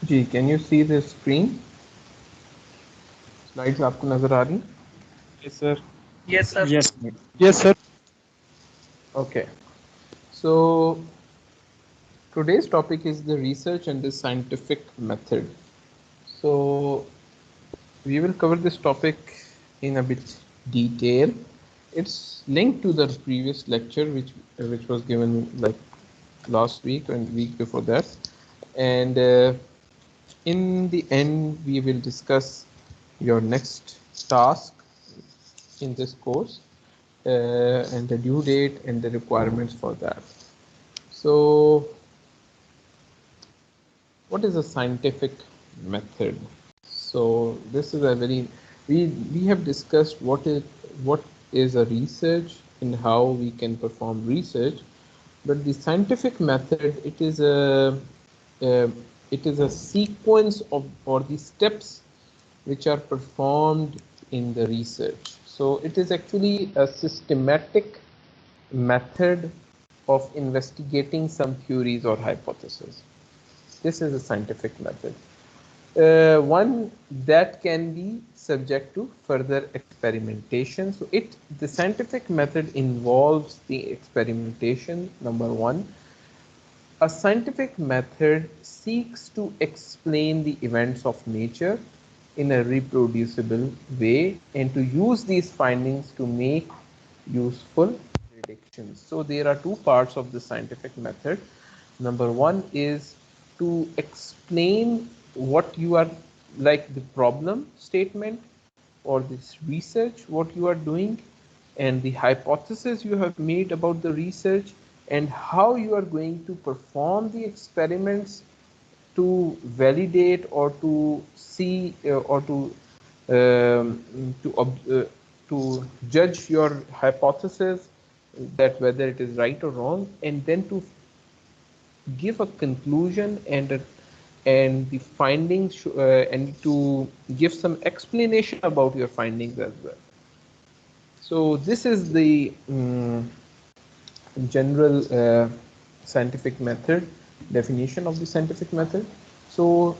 Ji, can you see the screen? Slides आपको नजर आ रही? Yes, sir. Yes, sir. Yes. Yes, sir. Okay. So today's topic is the research and the scientific method. So we will cover this topic in a bit detail. It's linked to the previous lecture which was given like last week and week before that. And in the end, we will discuss your next task in this course and the due date and the requirements for that. So what is a scientific method? So this is a very we have discussed what is a research and how we can perform research, but the scientific method uh, it is a sequence of or the steps which are performed in the research. So it is actually a systematic method of investigating some theories or hypotheses. This is a scientific method. One that can be subject to further experimentation. So the scientific method involves the experimentation, number one. A scientific method seeks to explain the events of nature in a reproducible way and to use these findings to make useful predictions. So there are two parts of the scientific method. Number one is to explain what you are like the problem statement or this research what you are doing and the hypothesis you have made about the research and how you are going to perform the experiments to validate or to see or to judge your hypothesis that whether it is right or wrong, and then to give a conclusion and the findings and to give some explanation about your findings as well. So this is the general scientific method definition of the scientific method. So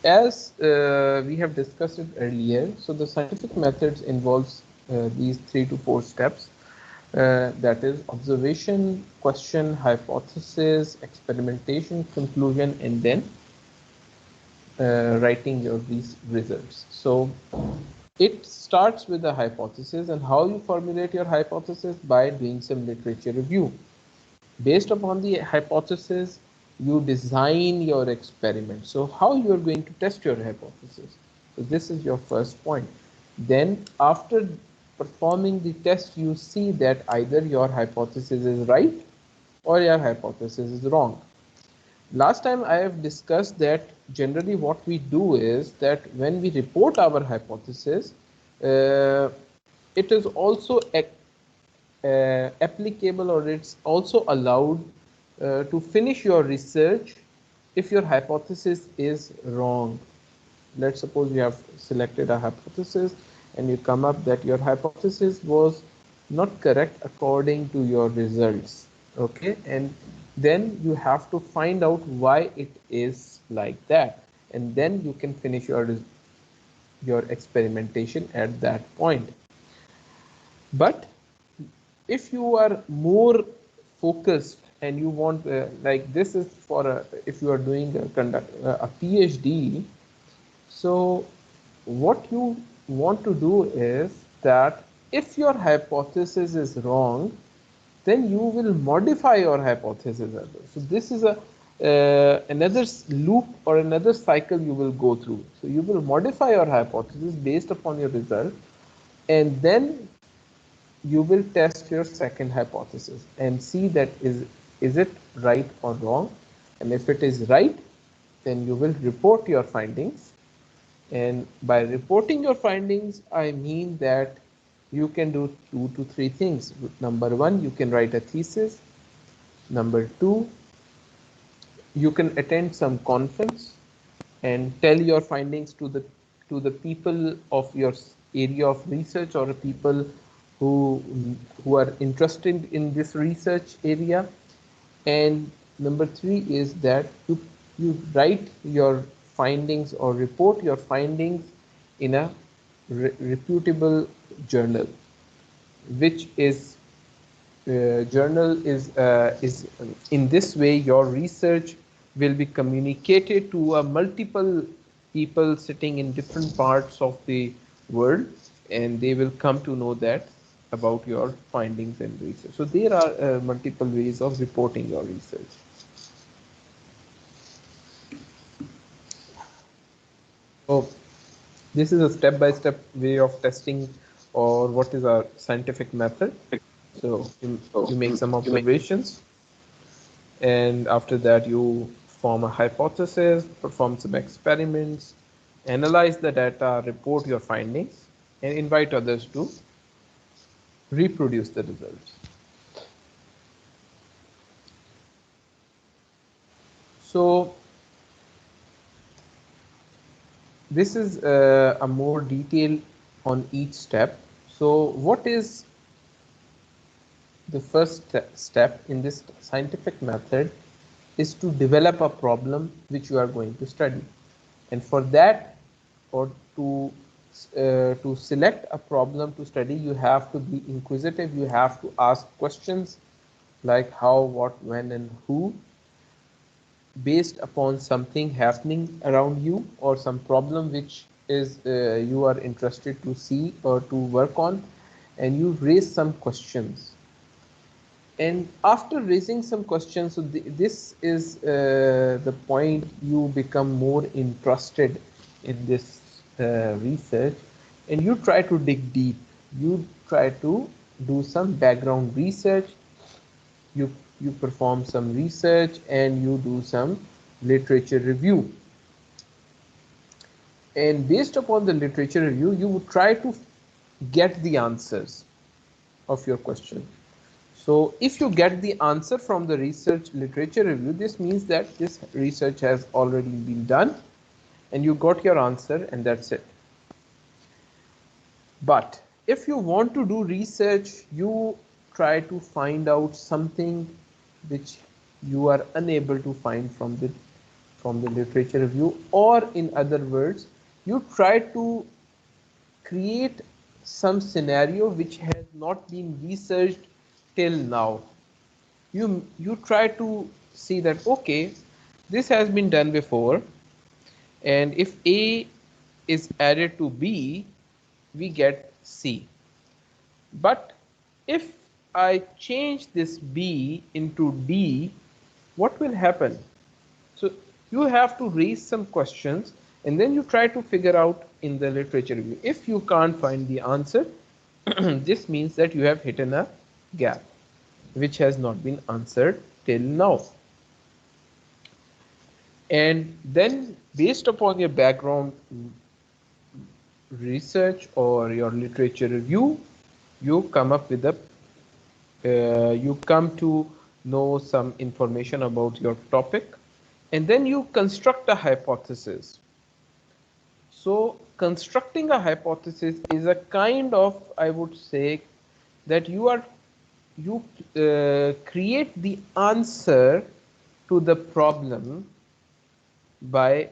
as we have discussed it earlier, so the scientific methods involves these 3 to 4 steps, that is observation, question, hypothesis, experimentation, conclusion, and then writing your results. So it starts with the hypothesis, and how you formulate your hypothesis by doing some literature review. Based upon the hypothesis, you design your experiment. So how you are going to test your hypothesis? So this is your first point. Then after performing the test, you see that either your hypothesis is right or your hypothesis is wrong. Last time I have discussed that generally what we do is that when we report our hypothesis, it is also applicable or it's also allowed to finish your research if your hypothesis is wrong. Let's suppose you have selected a hypothesis and you come up that your hypothesis was not correct according to your results. Okay, and then you have to find out why it is like that, and then you can finish your experimentation at that point. But if you are more focused and you want like this is for if you are doing a PhD, so what you want to do is that if your hypothesis is wrong, then you will modify your hypothesis as well. So this is a another loop or another cycle you will go through. So you will modify your hypothesis based upon your result, and then you will test your second hypothesis and see that is it right or wrong. And if it is right, then you will report your findings. And by reporting your findings, I mean that you can do 2 to 3 things. Number one, you can write a thesis. Number two, you can attend some conference and tell your findings to the people of your area of research or people who who are interested in this research area. And number three is that you write your findings or report your findings in a reputable journal, which is journal is in this way your research will be communicated to a multiple people sitting in different parts of the world, and they will come to know that about your findings and research. So there are multiple ways of reporting your research. So this is a step-by-step way of testing, or what is our scientific method. So you make some observations, and after that you form a hypothesis, perform some experiments, analyze the data, report your findings, and invite others to reproduce the results. So this is a more detail on each step. So what is the first step in this scientific method is to develop a problem which you are going to study. And for that, or to select a problem to study, you have to be inquisitive. You have to ask questions like how, what, when, and who, based upon something happening around you or some problem which is you are interested to see or to work on, and you raise some questions. And after raising some questions, so this is the point you become more interested in this research, and you try to dig deep. You try to do some background research. You perform some research and you do some literature review. And based upon the literature review, you would try to get the answers of your question. So if you get the answer from the research literature review, this means that this research has already been done and you got your answer, and that's it. But if you want to do research, you try to find out something which you are unable to find from the literature review, or in other words, you try to create some scenario which has not been researched till now. You try to see that, okay, this has been done before, and if A is added to B, we get C. But if I change this B into D, what will happen? So you have to raise some questions, and then you try to figure out in the literature review. If you can't find the answer, this means that you have hidden a gap which has not been answered till now. And then based upon your background research or your literature review, you come up with you come to know some information about your topic, and then you construct a hypothesis. So constructing a hypothesis is a kind of, I would say, that you create the answer to the problem by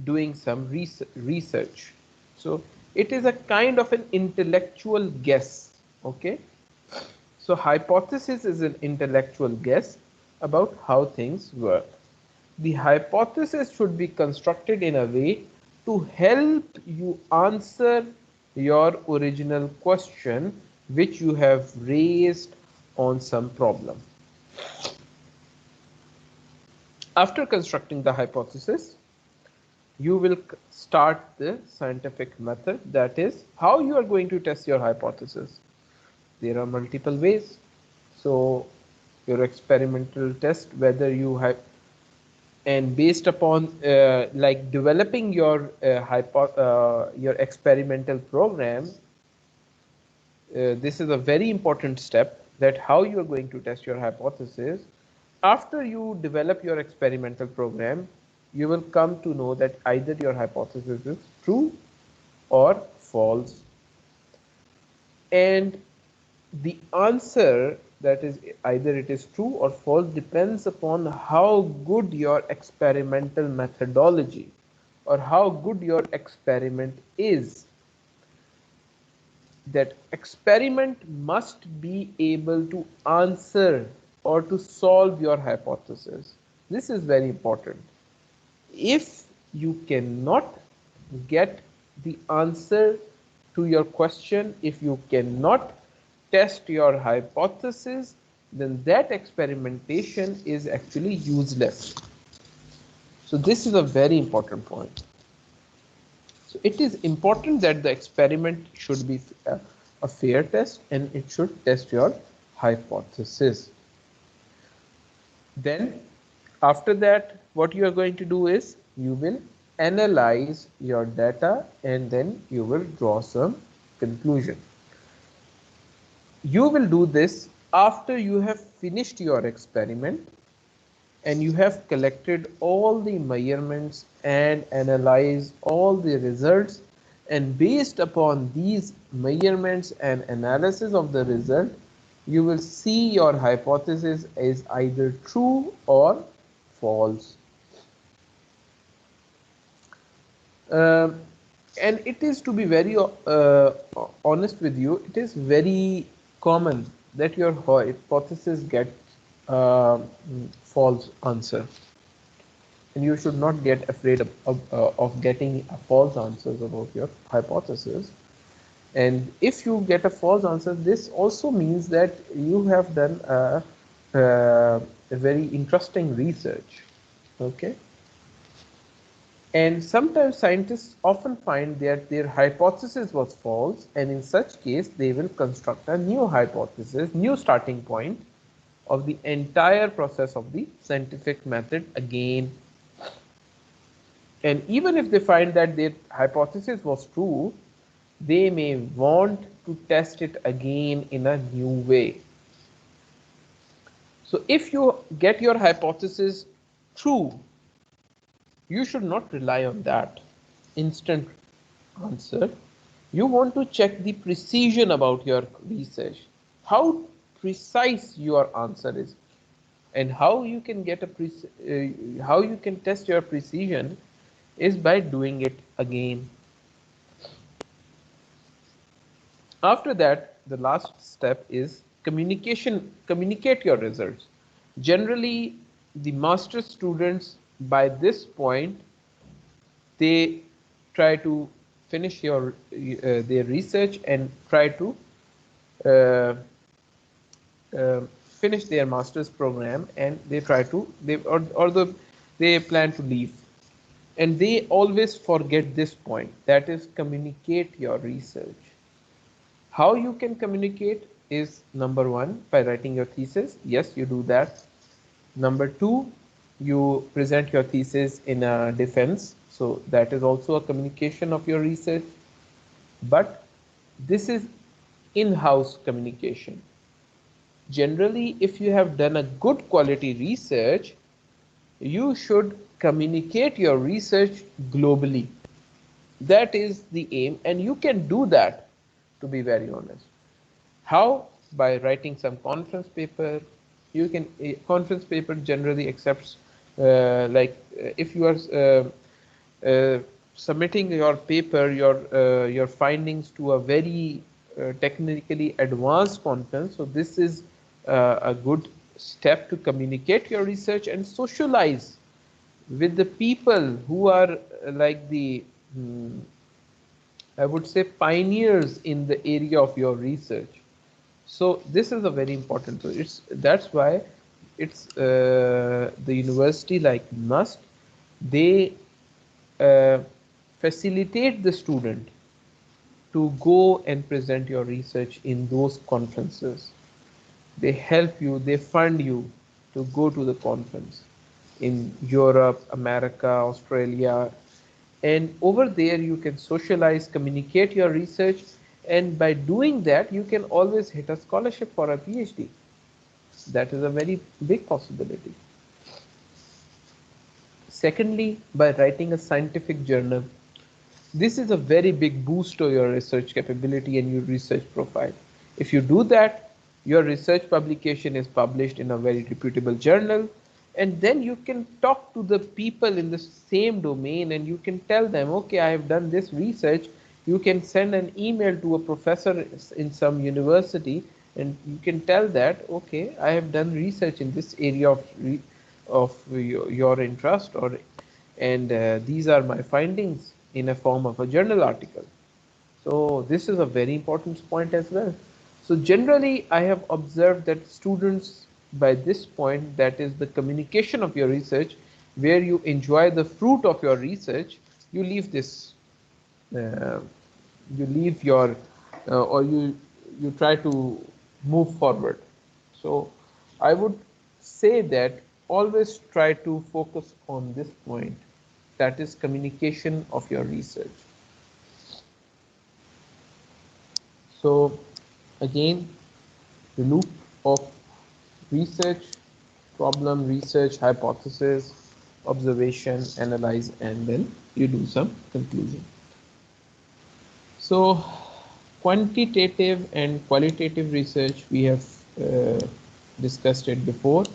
doing some research. So it is a kind of an intellectual guess. Okay, so hypothesis is an intellectual guess about how things work. The hypothesis should be constructed in a way to help you answer your original question which you have raised on some problem. After constructing the hypothesis, you will start the scientific method, that is how you are going to test your hypothesis. There are multiple ways. So your experimental test, whether you have, and based upon like developing your experimental program, this is a very important step, that how you are going to test your hypothesis. After you develop your experimental program, you will come to know that either your hypothesis is true or false. And the answer, that is either it is true or false, depends upon how good your experimental methodology or how good your experiment is. That experiment must be able to answer or to solve your hypothesis. This is very important. If you cannot get the answer to your question, if you cannot test your hypothesis, then that experimentation is actually useless. So this is a very important point. So it is important that the experiment should be a fair test and it should test your hypothesis. Then after that, what you are going to do is you will analyze your data and then you will draw some conclusion. You will do this after you have finished your experiment and you have collected all the measurements and analyzed all the results, and based upon these measurements and analysis of the result, you will see your hypothesis is either true or false. Um, and it is, to be very honest with you, it is very common that your hypothesis get false answer, and you should not get afraid of getting a false answers about your hypothesis. And if you get a false answer, this also means that you have done a very interesting research. Okay. And sometimes scientists often find that their hypothesis was false, and in such case they will construct a new hypothesis, new starting point of the entire process of the scientific method again. And even if they find that their hypothesis was true, they may want to test it again in a new way. So if you get your hypothesis true, you should not rely on that instant answer. You want to check the precision about your research, how precise your answer is, and how you can get how you can test your precision is by doing it again. After that, the last step is communication. Communicate your results. Generally, the master students by this point, they try to finish their research and try to uh, uh, finish their master's program, and they try to they plan to leave, and they always forget this point, that is communicate your research. How you can communicate is, number one, by writing your thesis. Yes, you do that. Number two, you present your thesis in a defense. So that is also a communication of your research. But this is in-house communication. Generally, if you have done a good quality research, you should communicate your research globally. That is the aim, and you can do that, to be very honest. How? By writing some conference paper. You can, a conference paper generally accepts if you are submitting your paper, your findings to a very technically advanced conference. So this is a good step to communicate your research and socialize with the people who are like the I would say pioneers in the area of your research. So this is a very important. So that's why it's the university like must, they uh, facilitate the student to go and present your research in those conferences. They help you, they fund you to go to the conference in Europe, America, Australia, and over there you can socialize, communicate your research, and by doing that you can always hit a scholarship for a PhD. That is a very big possibility. Secondly, by writing a scientific journal. This is a very big boost to your research capability and your research profile. If you do that, your research publication is published in a very reputable journal, and then you can talk to the people in the same domain and you can tell them, okay, I have done this research. You can send an email to a professor in some university and you can tell that, okay, I have done research in this area of your interest, or and these are my findings in a form of a journal article. So this is a very important point as well. So generally, I have observed that students by this point, that is the communication of your research, where you enjoy the fruit of your research, you leave this, uh, you leave your, or you try to move forward. So I would say that always try to focus on this point, that is communication of your research. So again, the loop of research, problem, research, hypothesis, observation, analyze, and then you do some conclusion. So quantitative and qualitative research, we have uh, discussed it before.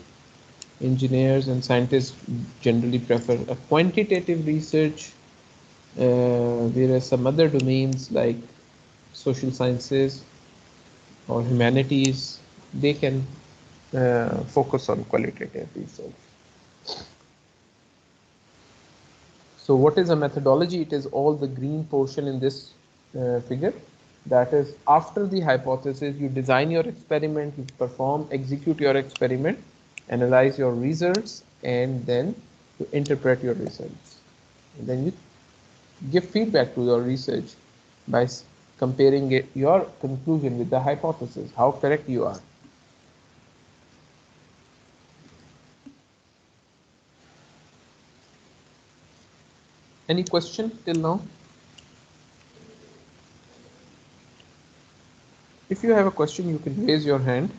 Engineers and scientists generally prefer a quantitative research, whereas some other domains like social sciences or humanities, they can focus on qualitative research. So what is a methodology? It is all the green portion in this figure. That is, after the hypothesis, you design your experiment, you perform, execute your experiment, analyze your results, and then you interpret your results. And then you give feedback to your research by comparing your conclusion with the hypothesis, how correct you are. Any question till now? If you have a question, you can raise your hand.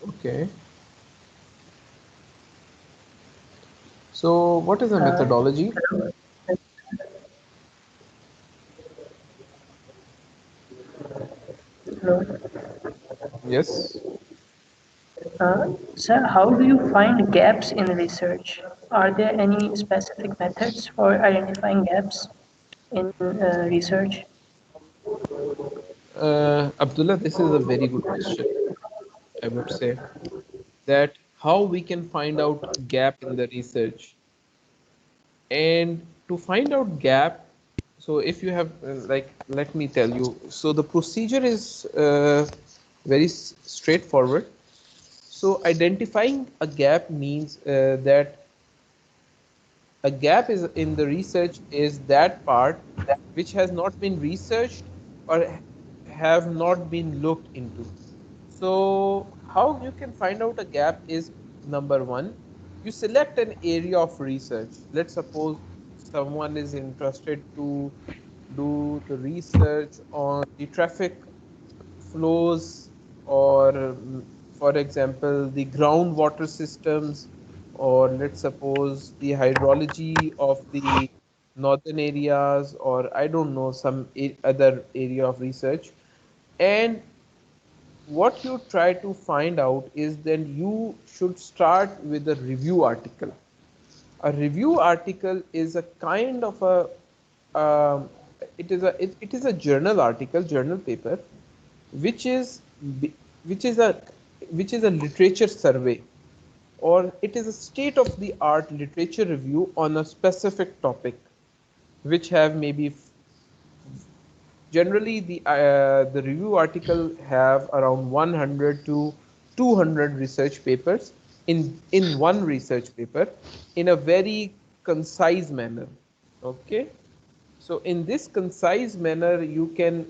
Okay. So what is a methodology? Hello. Yes. Sir, how do you find gaps in research? Are there any specific methods for identifying gaps in research? Abdullah, this is a very good question. I would say that how we can find out gap in the research, and to find out gap. So if you have like, let me tell you. So the procedure is very straightforward. So identifying a gap means that a gap is in the research is that part which has not been researched or have not been looked into. So how you can find out a gap is, number one, you select an area of research. Let's suppose someone is interested to do the research on the traffic flows, or for example the groundwater systems, or let's suppose the hydrology of the northern areas, or I don't know, some other area of research. And what you try to find out is, then you should start with a review article. A review article is a kind of a it is a journal article, journal paper, which is which is a which is a literature survey, or it is a state of the art literature review on a specific topic, which have maybe, generally the review article have around 100 to 200 research papers in one research paper, in a very concise manner. Okay. So in this concise manner, you can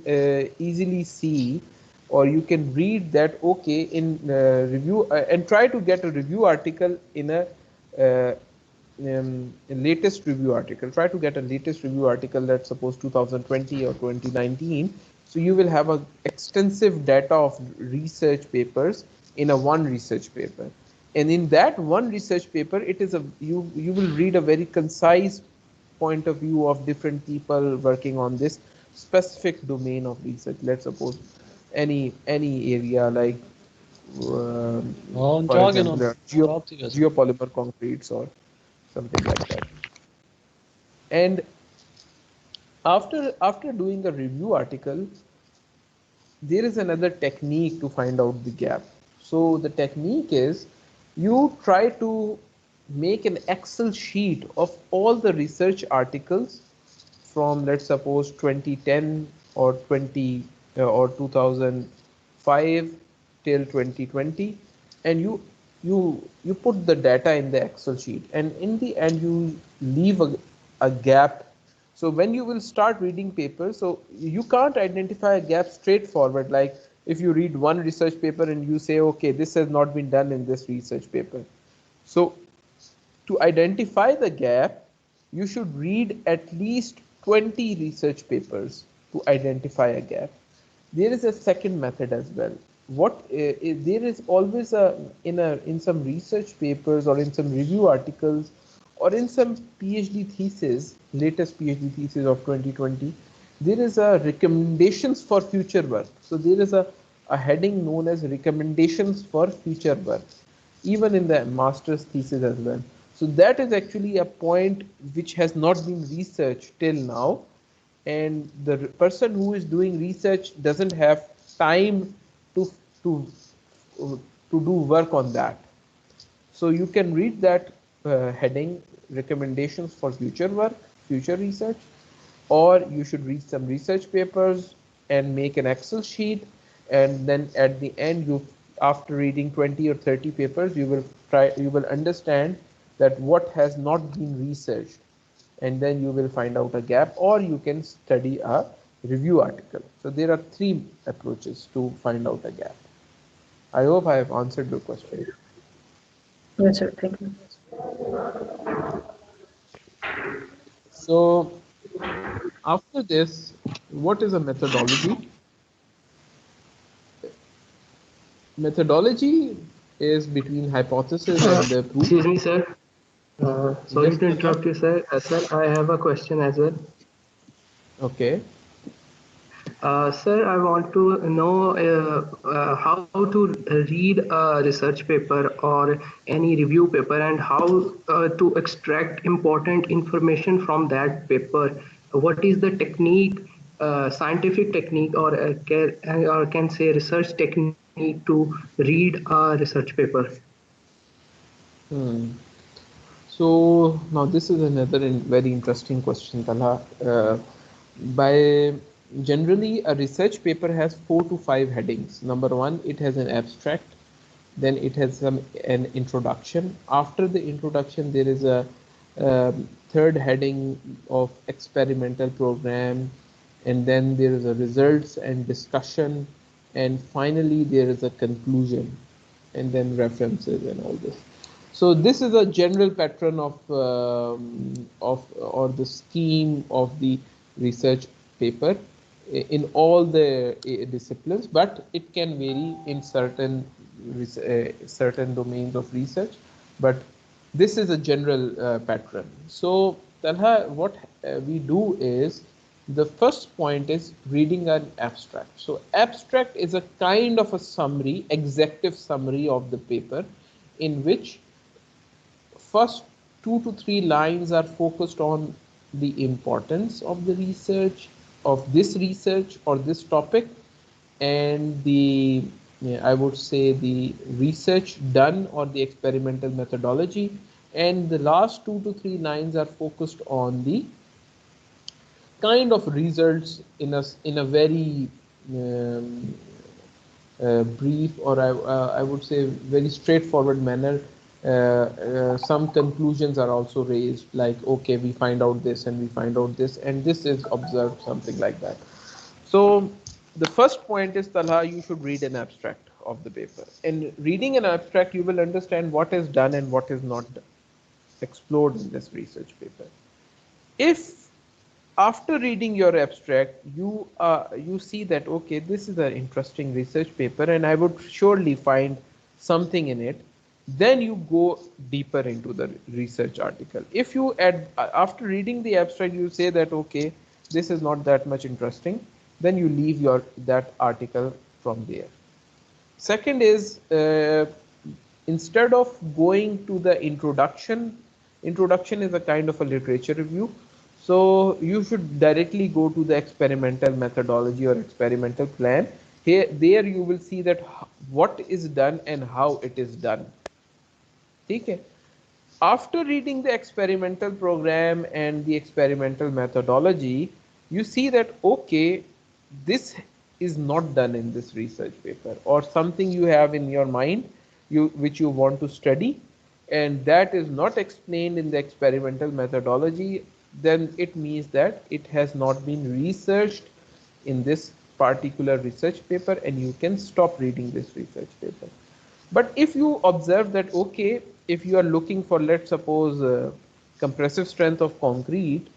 easily see, or you can read that, okay, in review, and try to get a review article in a latest review article. Try to get a latest review article, let's suppose 2020 or 2019. So you will have a extensive data of research papers in a one research paper. And in that one research paper, it is a you will read a very concise point of view of different people working on this specific domain of research. Let's suppose any area like for Jargon example on job things. geopolymer concretes or something like that. And after doing a review article, there is another technique to find out the gap. So the technique is you try to make an Excel sheet of all the research articles from, let's suppose, 2010 or 20 or 2005 till 2020, and you put the data in the Excel sheet, and in the end you leave a gap. So when you will start reading papers, so you can't identify a gap straightforward, like if you read one research paper and you say, okay, this has not been done in this research paper. So to identify the gap, you should read at least 20 research papers to identify a gap. There is a second method as well. There is always in some research papers or in some review articles or in some PhD thesis, latest PhD thesis of 2020, there is a recommendations for future work. So there is a heading known as recommendations for future work, even in the master's thesis as well. So that is actually a point which has not been researched till now, and the person who is doing research doesn't have time to to to do work on that. So you can read that heading, recommendations for future work, future research, or you should read some research papers and make an Excel sheet, and then at the end, after reading 20 or 30 papers, you will understand that what has not been researched, and then you will find out a gap, or you can study a review article. So there are three approaches to find out a gap. I hope I have answered your question. Yes, sir. Thank you. So after this, what is a methodology? Methodology is between hypothesis and the proof. Excuse me, sir. Sorry Yes, to Talha? interrupt you, sir. Sir, I have a question as well. Okay. Sir, I want to know how to read a research paper or any review paper, and how to extract important information from that paper. What is the technique, scientific technique, or can say research technique to read a research paper? Hmm. So now this is another very interesting question, Talha. By generally a research paper has 4 to 5 headings. Number one, it has an abstract, then it has an introduction. After the introduction, there is a third heading of experimental program, and then there is a results and discussion, and finally there is a conclusion, and then references and all this. So this is a general pattern of or the scheme of the research paper in all the disciplines, but it can vary in certain domains of research. But this is a general pattern. So Talha, what we do is, the first point is reading an abstract. So abstract is a kind of a summary, executive summary of the paper, in which first 2 to 3 lines are focused on the importance of the research, of this research or this topic, and the, I would say, the research done or the experimental methodology, and the last 2 to 3 lines are focused on the kind of results in a very um, brief, or I would say very straightforward manner. Some conclusions are also raised, like, okay, we find out this and we find out this, and this is observed, something like that. So the first point is, Talha, you should read an abstract of the paper. In reading an abstract, you will understand what is done and what is not explored in this research paper. If after reading your abstract you see that, okay, this is an interesting research paper and I would surely find something in it, then you go deeper into the research article. If you after reading the abstract you say that, okay, this is not that much interesting, then you leave your that article from there. Second is, instead of going to the introduction is a kind of a literature review. So you should directly go to the experimental methodology or experimental plan. There you will see that what is done and how it is done. Okay. After reading the experimental program and the experimental methodology, you see that, okay, this is not done in this research paper, or something you have in your mind which you want to study, and that is not explained in the experimental methodology, then it means that it has not been researched in this particular research paper, and you can stop reading this research paper. But if you observe that, okay, if you are looking for, let's suppose, compressive strength of concrete,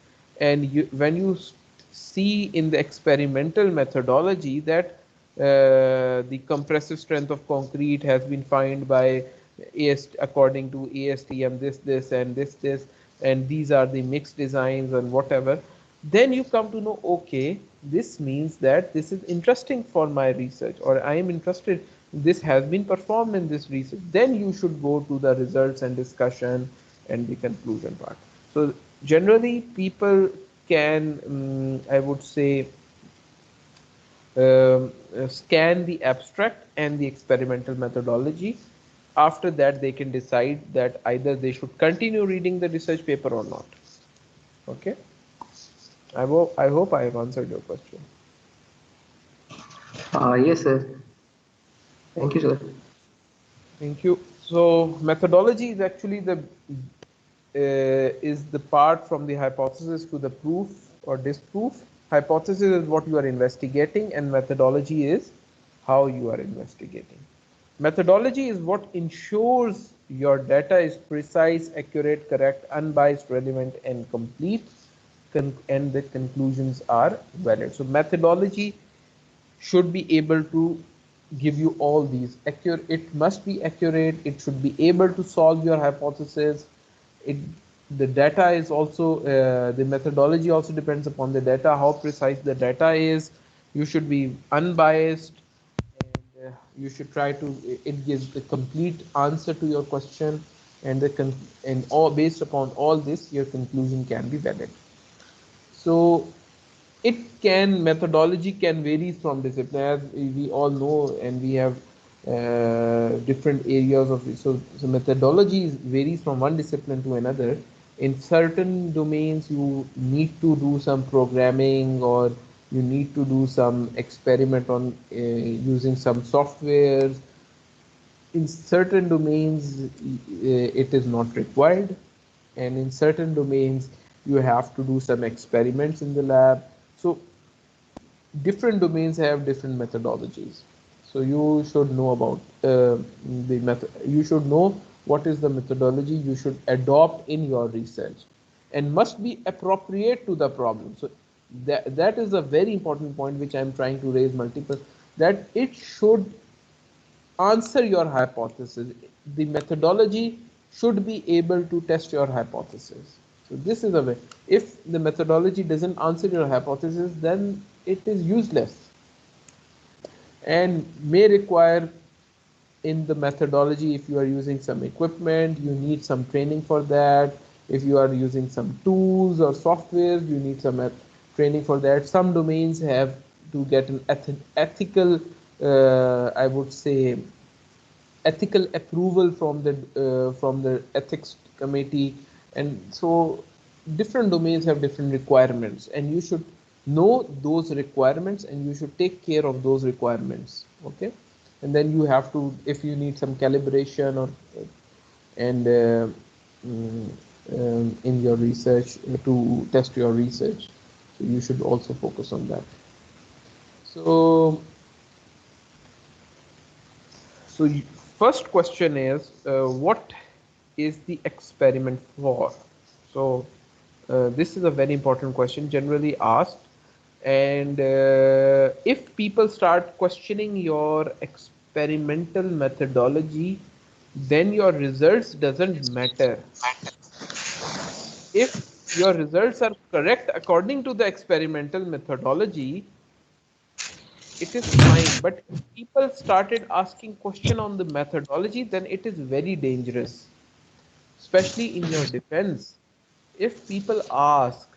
and when you see in the experimental methodology that the compressive strength of concrete has been found by according to ASTM, this and this, and these are the mixed designs and whatever, then you come to know, okay, this means that this is interesting for my research, or I am interested, this has been performed in this research. Then you should go to the results and discussion and the conclusion part. So generally people can, I would say, scan the abstract and the experimental methodology. After that, they can decide that either they should continue reading the research paper or not. Okay. I hope I have answered your question. Yes, sir. Thank you, sir. Thank you. So methodology is actually the part from the hypothesis to the proof or disproof. Hypothesis is what you are investigating, and methodology is how you are investigating. Methodology is what ensures your data is precise, accurate, correct, unbiased, relevant, and complete, and the conclusions are valid. So methodology should be able to give you all these. It must be accurate, it should be able to solve your hypothesis. it the data is also, the methodology also depends upon the data, how precise the data is. You should be unbiased, and you should try to, it gives the complete answer to your question, and and all based upon all this, your conclusion can be valid. So methodology can vary from discipline, as we all know, and we have different areas of it. So methodology varies from one discipline to another. In certain domains you need to do some programming, or you need to do some experiment on using some softwares. In certain domains it is not required, and in certain domains you have to do some experiments in the lab. So different domains have different methodologies. So you should know about the method. You should know what is the methodology you should adopt in your research, and must be appropriate to the problem. So that is a very important point which I'm trying to raise multiple, that it should answer your hypothesis. The methodology should be able to test your hypothesis. So this is a way. If the methodology doesn't answer your hypothesis, then it is useless and may require, in the methodology, if you are using some equipment, you need some training for that. If you are using some tools or software, you need some training for that. Some domains have to get an ethical, I would say, ethical approval from the ethics committee, and so different domains have different requirements, and you should know those requirements, and you should take care of those requirements. Okay. And then you have to, if you need some calibration or and mm, in your research, to test your research, so you should also focus on that. So So first question is, what is the experiment for? So this is a very important question, generally asked. And if people start questioning your experimental methodology, then your results doesn't matter. If your results are correct according to the experimental methodology, it is fine. But if people started asking question on the methodology, then it is very dangerous, especially in your defense. If people ask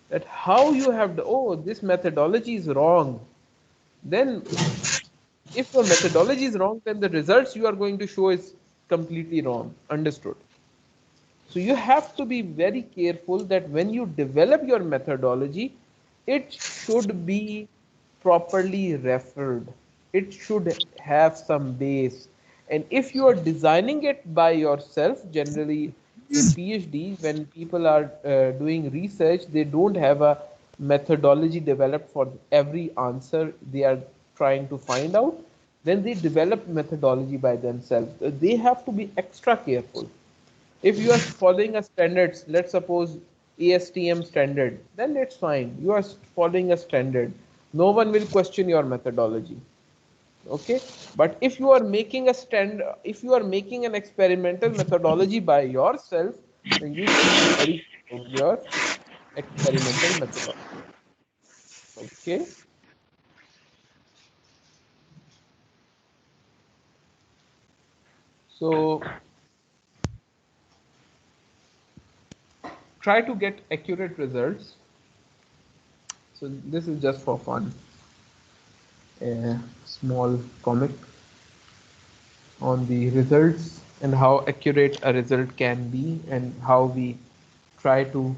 that how you have, oh, this methodology is wrong, then if your methodology is wrong, then the results you are going to show is completely wrong. Understood? So you have to be very careful that when you develop your methodology, it should be properly referred. It should have some base. And if you are designing it by yourself, generally in PhD, when people are doing research, they don't have a methodology developed for every answer they are trying to find out. Then they develop methodology by themselves. They have to be extra careful. If you are following a standards, let's suppose ASTM standard, then it's fine. You are following a standard. No one will question your methodology. Okay. But if you are making a if you are making an experimental methodology by yourself, then you should be very careful of your experimental methodology. Okay. So try to get accurate results. So this is just for fun. A small comic on the results and how accurate a result can be and how we try to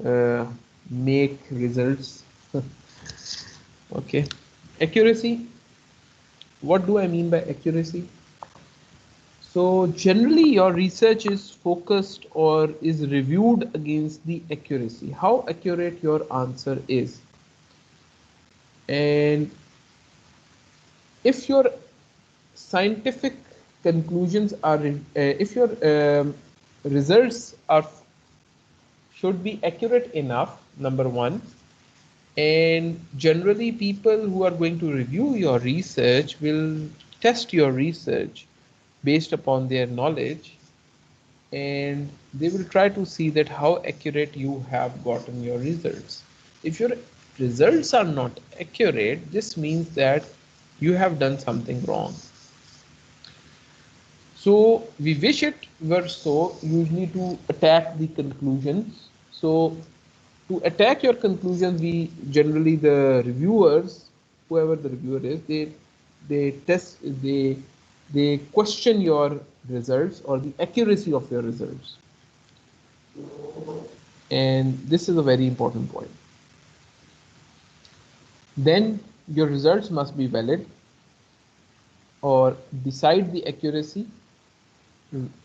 uh, make results. Okay. Accuracy. What do I mean by accuracy? So generally your research is focused or is reviewed against the accuracy, how accurate your answer is. And if your scientific conclusions are, if your results are should be accurate enough, number one. And generally people who are going to review your research will test your research based upon their knowledge, and they will try to see that how accurate you have gotten your results. If your results are not accurate, this means that you have done something wrong. So we wish it were so, usually to attack the conclusions. So to attack your conclusions, we generally, the reviewers, whoever the reviewer is, they test, they question your results or the accuracy of your results. And this is a very important point. Then your results must be valid, or beside the accuracy,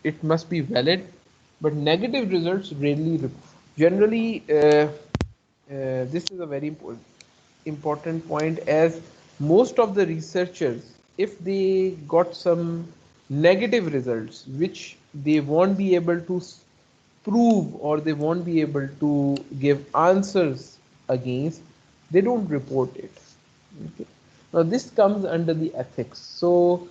it must be valid. But negative results rarely, generally, this is a very important point, as most of the researchers, if they got some negative results which they won't be able to prove or they won't be able to give answers against, they don't report it. Okay. Now this comes under the ethics. So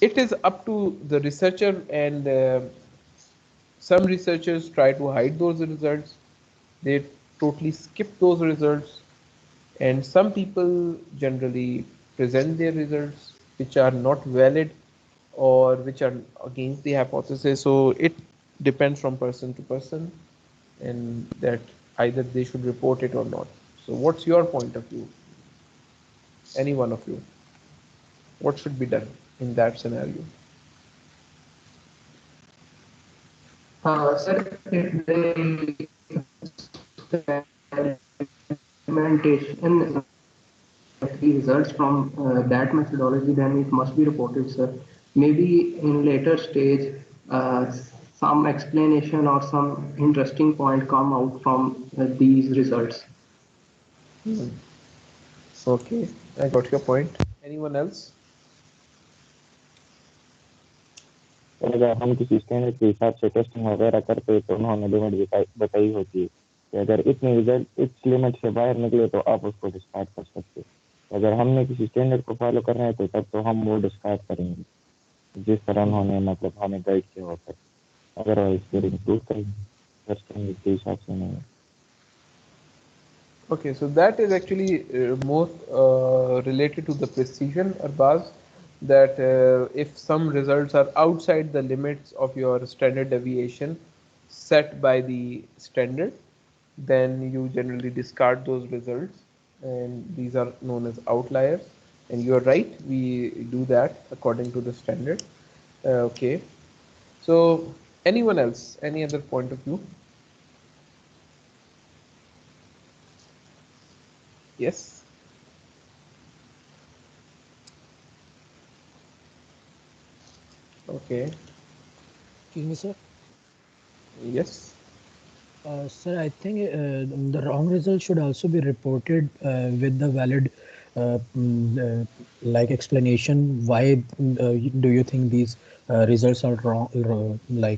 it is up to the researcher, and some researchers try to hide those results. They totally skip those results, and some people generally present their results which are not valid or which are against the hypothesis. So it depends from person to person, and that either they should report it or not. So what's your point of view? Any one of you? What should be done in that scenario? Sir, if the experimentation the results from that methodology, then it must be reported, sir. Maybe in later stage, some explanation or some interesting point come out from these results. Hmm. Okay, I got your point. Anyone else? अगर हम किसी standard के हिसाब से testing वगैरह करते हैं तो उन्होंने लिमिट बताई होती है कि अगर इतने रिजल्ट इस लिमिट से बाहर निकले तो आप उसको डिस्कार्ड कर सकते हो। अगर हमने किसी स्टैंडर्ड को फॉलो करना है तो तब तो हम वो डिस्कार्ड करेंगे जिस तरह उन्होंने मतलब हमें गाइड किया होता है, अदरवाइज फिर इंक्लूड करेंगे टेस्टिंग के हिसाब से नहीं। Okay, so that is actually more related to the precision, Arbaz, that if some results are outside the limits of your standard deviation set by the standard, then you generally discard those results, and these are known as outliers. And you are right, we do that according to the standard. Okay, so anyone else, any other point of view? Yes. Okay. Excuse me, sir. Yes. Sir, I think the wrong result should also be reported with the valid, like explanation. Why do you think these results are wrong,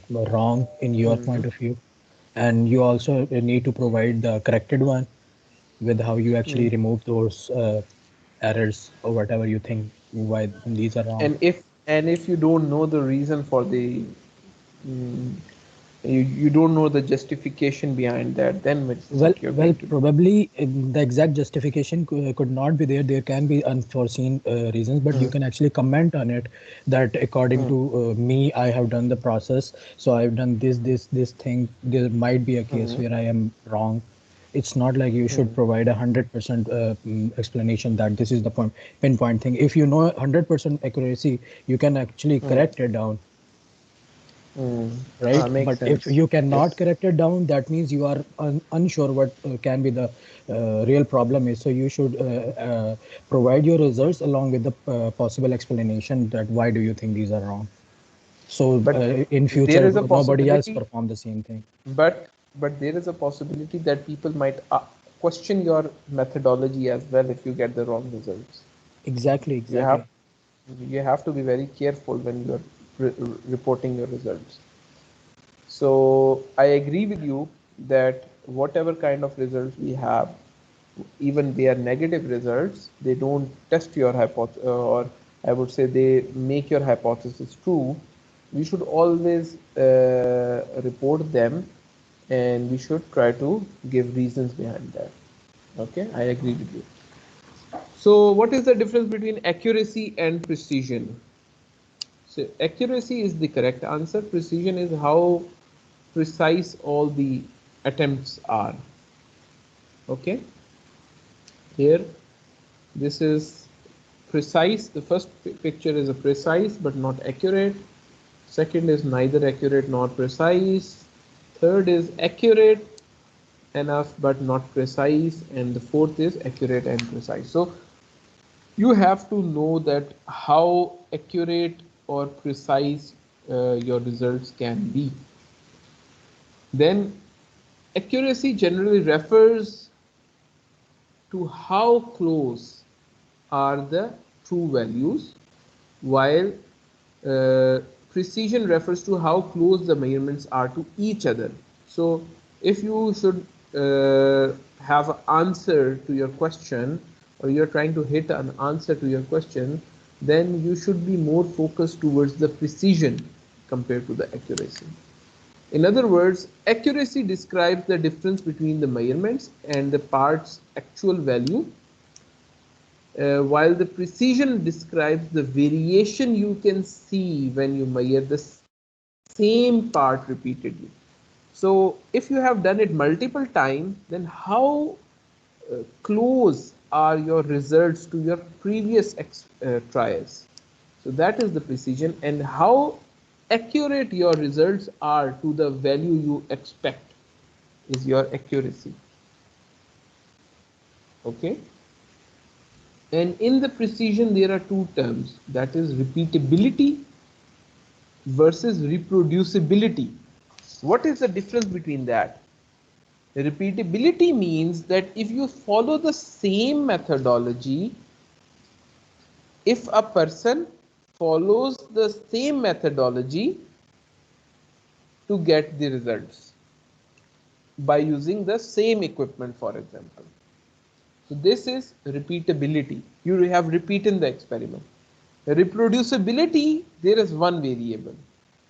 wrong in your point Mhm. of view? And you also need to provide the corrected one with how you actually Mm. remove those errors or whatever you think why these are wrong. And if you don't know the reason for the mm, you don't know the justification behind that, then what you're Well, going to do? probably the exact justification could not be there. There can be unforeseen reasons, but you Mm. can actually comment on it that according Mm. to me, I have done the process. So I've done this thing. There might be a case Mm. where I am wrong. It's not like you should Mm. provide 100% explanation that this is the pinpoint thing. If you know 100% accuracy, you can actually Mm. correct it down, Mm. right? Makes But if sense. you cannot Yes. correct it down, that means you are unsure what can be the real problem is. So you should provide your results along with the possible explanation that why do you think these are wrong. So But in there future, is a nobody else possibility, perform the same thing. but there is a possibility that people might question your methodology as well if you get the wrong results. Exactly, You have exactly. you have to be very careful when you are reporting your results. So I agree with you that whatever kind of results we have, even they are negative results, they don't test your hypothesis, or I would say they make your hypothesis true. We should always report them, and we should try to give reasons behind that. Okay, I agree with you. So, what is the difference between accuracy and precision? So, accuracy is the correct answer. Precision is how precise all the attempts are. Okay, here this is precise. The first picture is a precise but not accurate. Second is neither accurate nor precise. Third is accurate enough but not precise, and the fourth is accurate and precise. So you have to know that how accurate or precise your results can be. Then accuracy generally refers to how close are the true values, while uh, precision refers to how close the measurements are to each other. So if you should have an answer to your question, or you're trying to hit an answer to your question, then you should be more focused towards the precision compared to the accuracy. In other words, accuracy describes the difference between the measurements and the part's actual value, while the precision describes the variation you can see when you measure the same part repeatedly. So if you have done it multiple times, then how close are your results to your previous trials? So that is the precision, and how accurate your results are to the value you expect is your accuracy. Okay. And in the precision, there are two terms, that is repeatability versus reproducibility. What is the difference between that? Repeatability means that if you follow the same methodology, if a person follows the same methodology to get the results by using the same equipment, for example. So this is repeatability. You have repeat in the experiment. Reproducibility, there is one variable.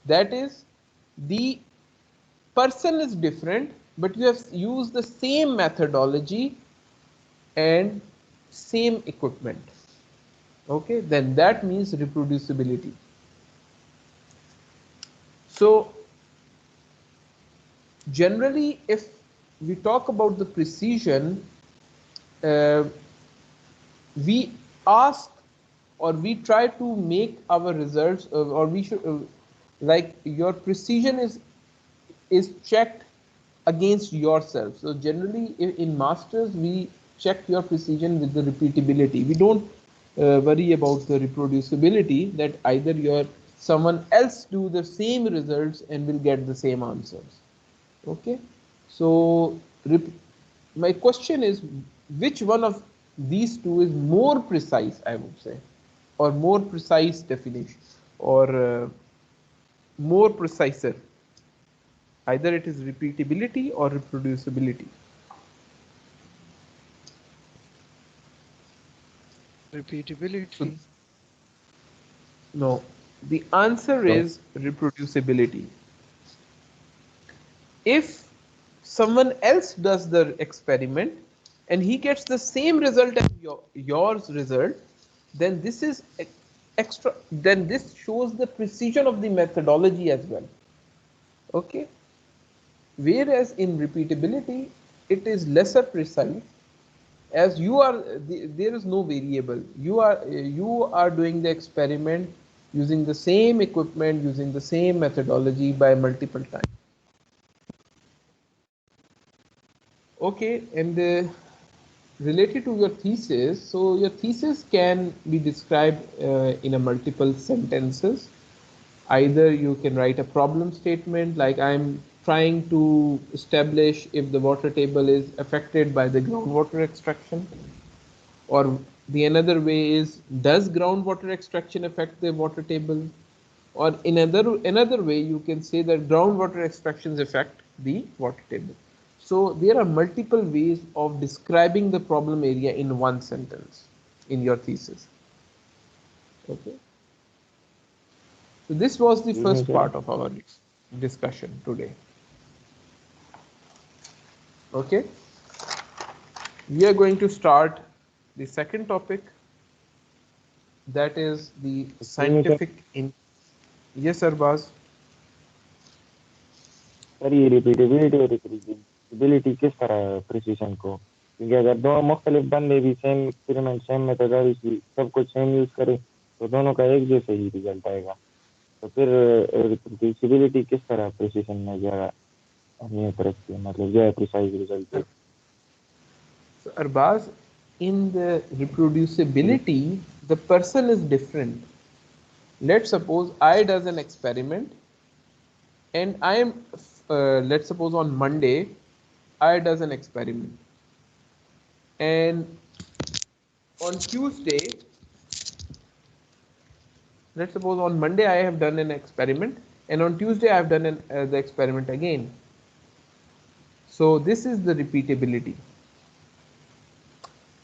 That is, the person is different, but you have used the same methodology and same equipment. Okay, then that means reproducibility. So generally, if we talk about the precision, uh, we ask or we try to make our results, or we should, like your precision is checked against yourself. So generally in masters we check your precision with the repeatability. We don't worry about the reproducibility, that either your someone else do the same results and will get the same answers. Okay, so my question is, which one of these two is more precise, I would say, or more precise definition, or more preciser? Either it is repeatability or reproducibility. So Repeatability. no, the answer So, is reproducibility. If someone else does the experiment and he gets the same result as yours result, then this is extra, then this shows the precision of the methodology as well. Okay, whereas in repeatability it is lesser precise, as you are there is no variable, you are doing the experiment using the same equipment, using the same methodology by multiple times. Okay, and related to your thesis, so your thesis can be described in a multiple sentences. Either you can write a problem statement like, I'm trying to establish if the water table is affected by the groundwater extraction, or the another way is, does groundwater extraction affect the water table? Or in another way you can say that groundwater extractions affect the water table. So there are multiple ways of describing the problem area in one sentence in your thesis. Okay, so this was the excuse me, first sir. part of our discussion today. Okay, we are going to start the second topic, that is the Excuse me, sir. scientific in. Yes, Arbaz. Sir ये repeatability और repeatability किस तरह है precision को, क्योंकि अगर दो मुख्तलिफ बंदे भी सेम एक्सपेरिमेंट सेम मेथोडोलॉजी सब कुछ सेम यूज करें तो दोनों का एक जैसे ही रिजल्ट आएगा, तो फिर रिपीटेबिलिटी किस तरह प्रिसीजन में ज़्यादा अहमियत रखती है, मतलब ज़्यादा प्रिसाइज रिजल्ट देती So, Arbaz, in the reproducibility, the person is different. Let's suppose I does an experiment, and I am, let's suppose on Monday, I does an experiment, and on Tuesday, let's suppose on Monday I have done an experiment, and on Tuesday I have done the experiment again. So this is the repeatability.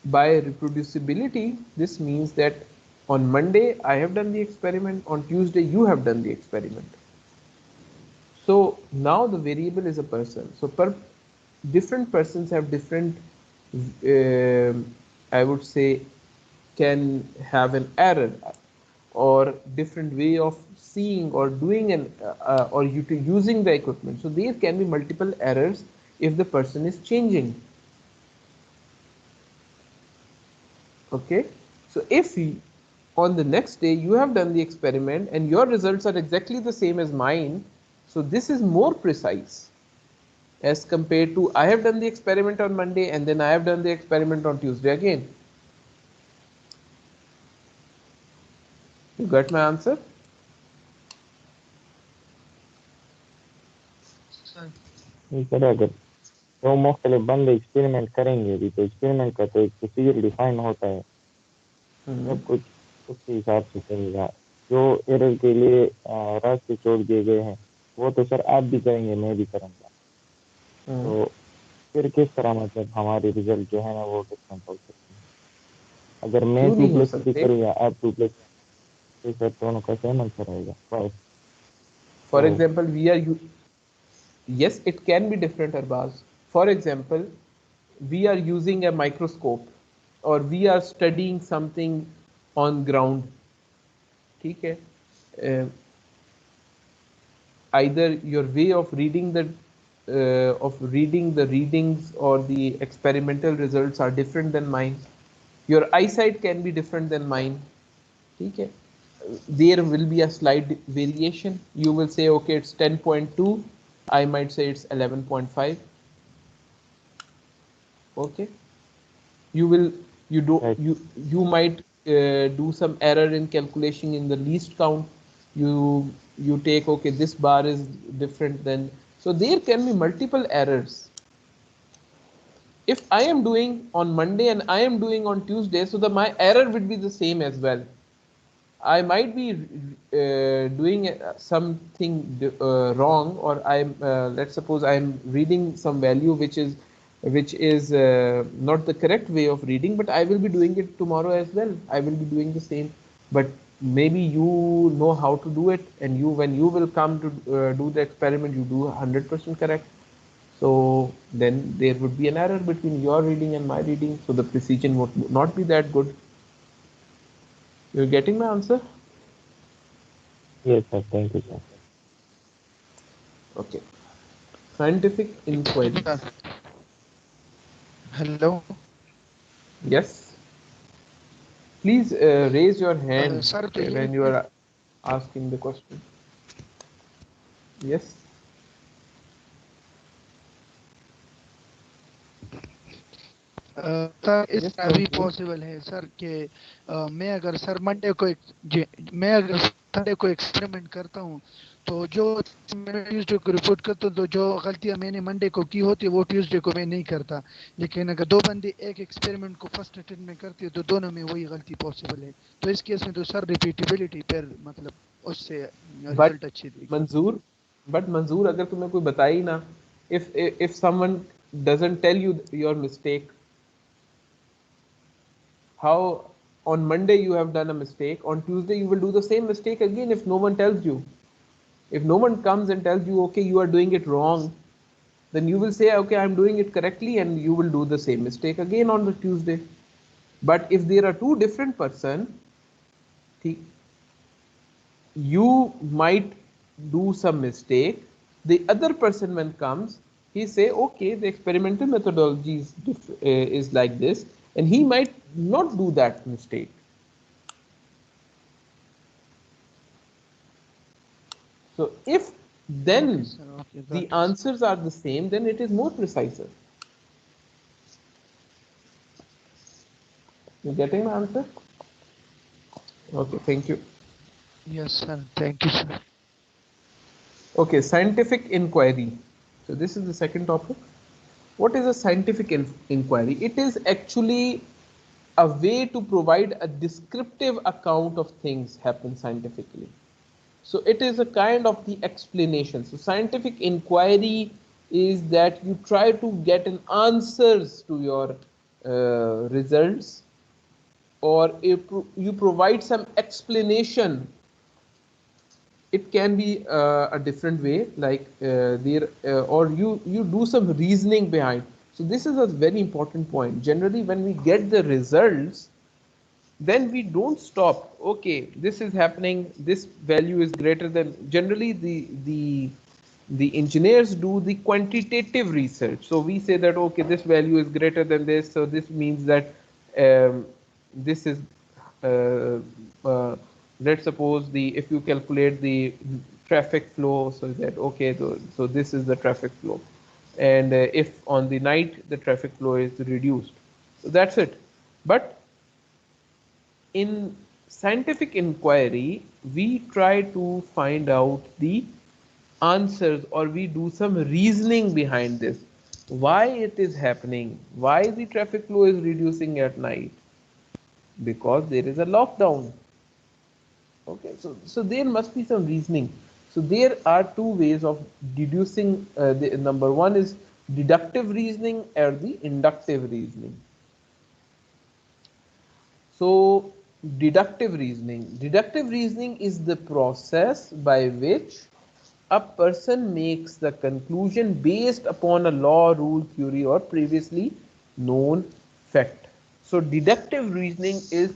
By reproducibility, this means that on Monday I have done the experiment, on Tuesday you have done the experiment. So now the variable is a person. So different persons have different, I would say, can have an error or different way of seeing or doing an or using the equipment. So there can be multiple errors if the person is changing. Okay, so if on the next day you have done the experiment and your results are exactly the same as mine, so this is more precise as compared to, I have done the experiment on Monday and then I have done the experiment on Tuesday again. You got my answer? Sir, है। Sir अगर दो मुख्तलिफ बंदे experiment करेंगे भी तो experiment का तो एक प्रोसीजर डिफाइन होता है, सब कुछ उसके हिसाब से चलेगा, जो एरर के लिए रास्ते छोड़ दिए गए हैं वो तो सर आप भी करेंगे मैं भी करूँगा, तो फिर किस तरह मतलब हमारे रिजल्ट जो है ना वो डिफरेंट हो सकते हैं, अगर मैं क्यों टू नहीं हो प्लस थ्री सकते? करूँ या आप टू प्लस, तो सर दोनों का सेम आंसर आएगा बस। For तो example, yes, it can be different, Arbaz. For example, we are using a microscope or we are studying something on ground. ठीक है? Either your way of reading the readings or the experimental results are different than mine. Your eyesight can be different than mine. Okay, there will be a slight variation. You will say, okay, it's 10.2. I might say it's 11.5. Okay, you will Right. you might do some error in calculation in the least count. You take, okay, this bar is different than, so there can be multiple errors. If I am doing on Monday and I am doing on Tuesday, so my error would be the same as well. I might be doing something wrong, or I'm let's suppose I'm reading some value which is not the correct way of reading, but I will be doing it tomorrow as well. I will be doing the same, but maybe you know how to do it, and you, when you will come to do the experiment, you do 100% correct. So then there would be an error between your reading and my reading, so the precision would not be that good. You're getting my answer? Yes, sir. Thank you, sir. Okay. Scientific inquiry. Yeah. Hello, Yes. Please raise your hand sir. तो ये when you are asking the question. Yes. Sir इस Yes, तरह भी Mansoor. Possible है sir कि मैं अगर sir Monday को मैं अगर संडे को एक्सपेरिमेंट करता हूँ तो जो मैं ट्यूसडे को रिपोर्ट करता हूँ तो जो गलतियाँ मैंने मंडे को की होती है वो ट्यूसडे को मैं नहीं करता, लेकिन अगर दो बंदे एक एक्सपेरिमेंट को फर्स्ट अटेम्प्ट में करते हैं तो दोनों में वही गलती पॉसिबल है। तो इस केस में तो सर रिपीटेबिलिटी पर मतलब उससे But रिजल्ट अच्छी देगी। Manzoor, अगर तुम्हें कोई बताए ही ना, if someone doesn't tell you your mistake, how on Monday you have done a mistake, on Tuesday you will do the same mistake again if no one tells you. If no one comes and tells you, okay, you are doing it wrong, then you will say, okay, I'm doing it correctly, and you will do the same mistake again on the Tuesday. But if there are two different person, you might do some mistake. The other person when comes, he say, okay, the experimental methodology is like this, and he might not do that mistake. So if then Okay, the got it. answers are the same, then it is more precise. You getting my answer? Okay, thank you. Yes, sir. Thank you, sir. Okay, scientific inquiry. So this is the second topic. What is a scientific inquiry? It is actually a way to provide a descriptive account of things happen scientifically. So it is a kind of the explanation. So scientific inquiry is that you try to get an answers to your results, or you provide some explanation. It can be a different way, like or you do some reasoning behind. So this is a very important point. Generally, when we get the results, then we don't stop. Okay, this is happening, this value is greater than. Generally, the engineers do the quantitative research. So we say that, okay, this value is greater than this, so this means that this is uh, uh, let's suppose, the if you calculate the traffic flow, so that, okay, so this is the traffic flow, and if on the night the traffic flow is reduced, so that's it. But in scientific inquiry, we try to find out the answers, or we do some reasoning behind this. Why it is happening? Why the traffic flow is reducing at night? Because there is a lockdown. Okay, so there must be some reasoning. So there are two ways of deducing. The number one is deductive reasoning or the inductive reasoning. So deductive reasoning. Deductive reasoning is the process by which a person makes the conclusion based upon a law, rule, theory, or previously known fact. So deductive reasoning is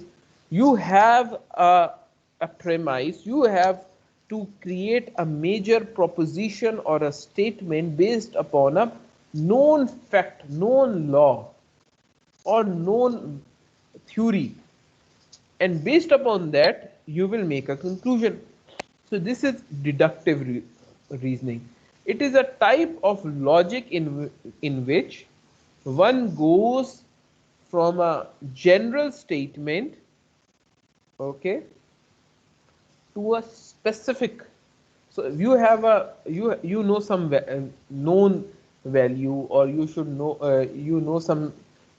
you have a premise, you have to create a major proposition or a statement based upon a known fact, known law, or known theory, and based upon that you will make a conclusion. So this is deductive reasoning. It is a type of logic in which one goes from a general statement, okay, to a specific. So if you have a you know some known value, or you should know you know some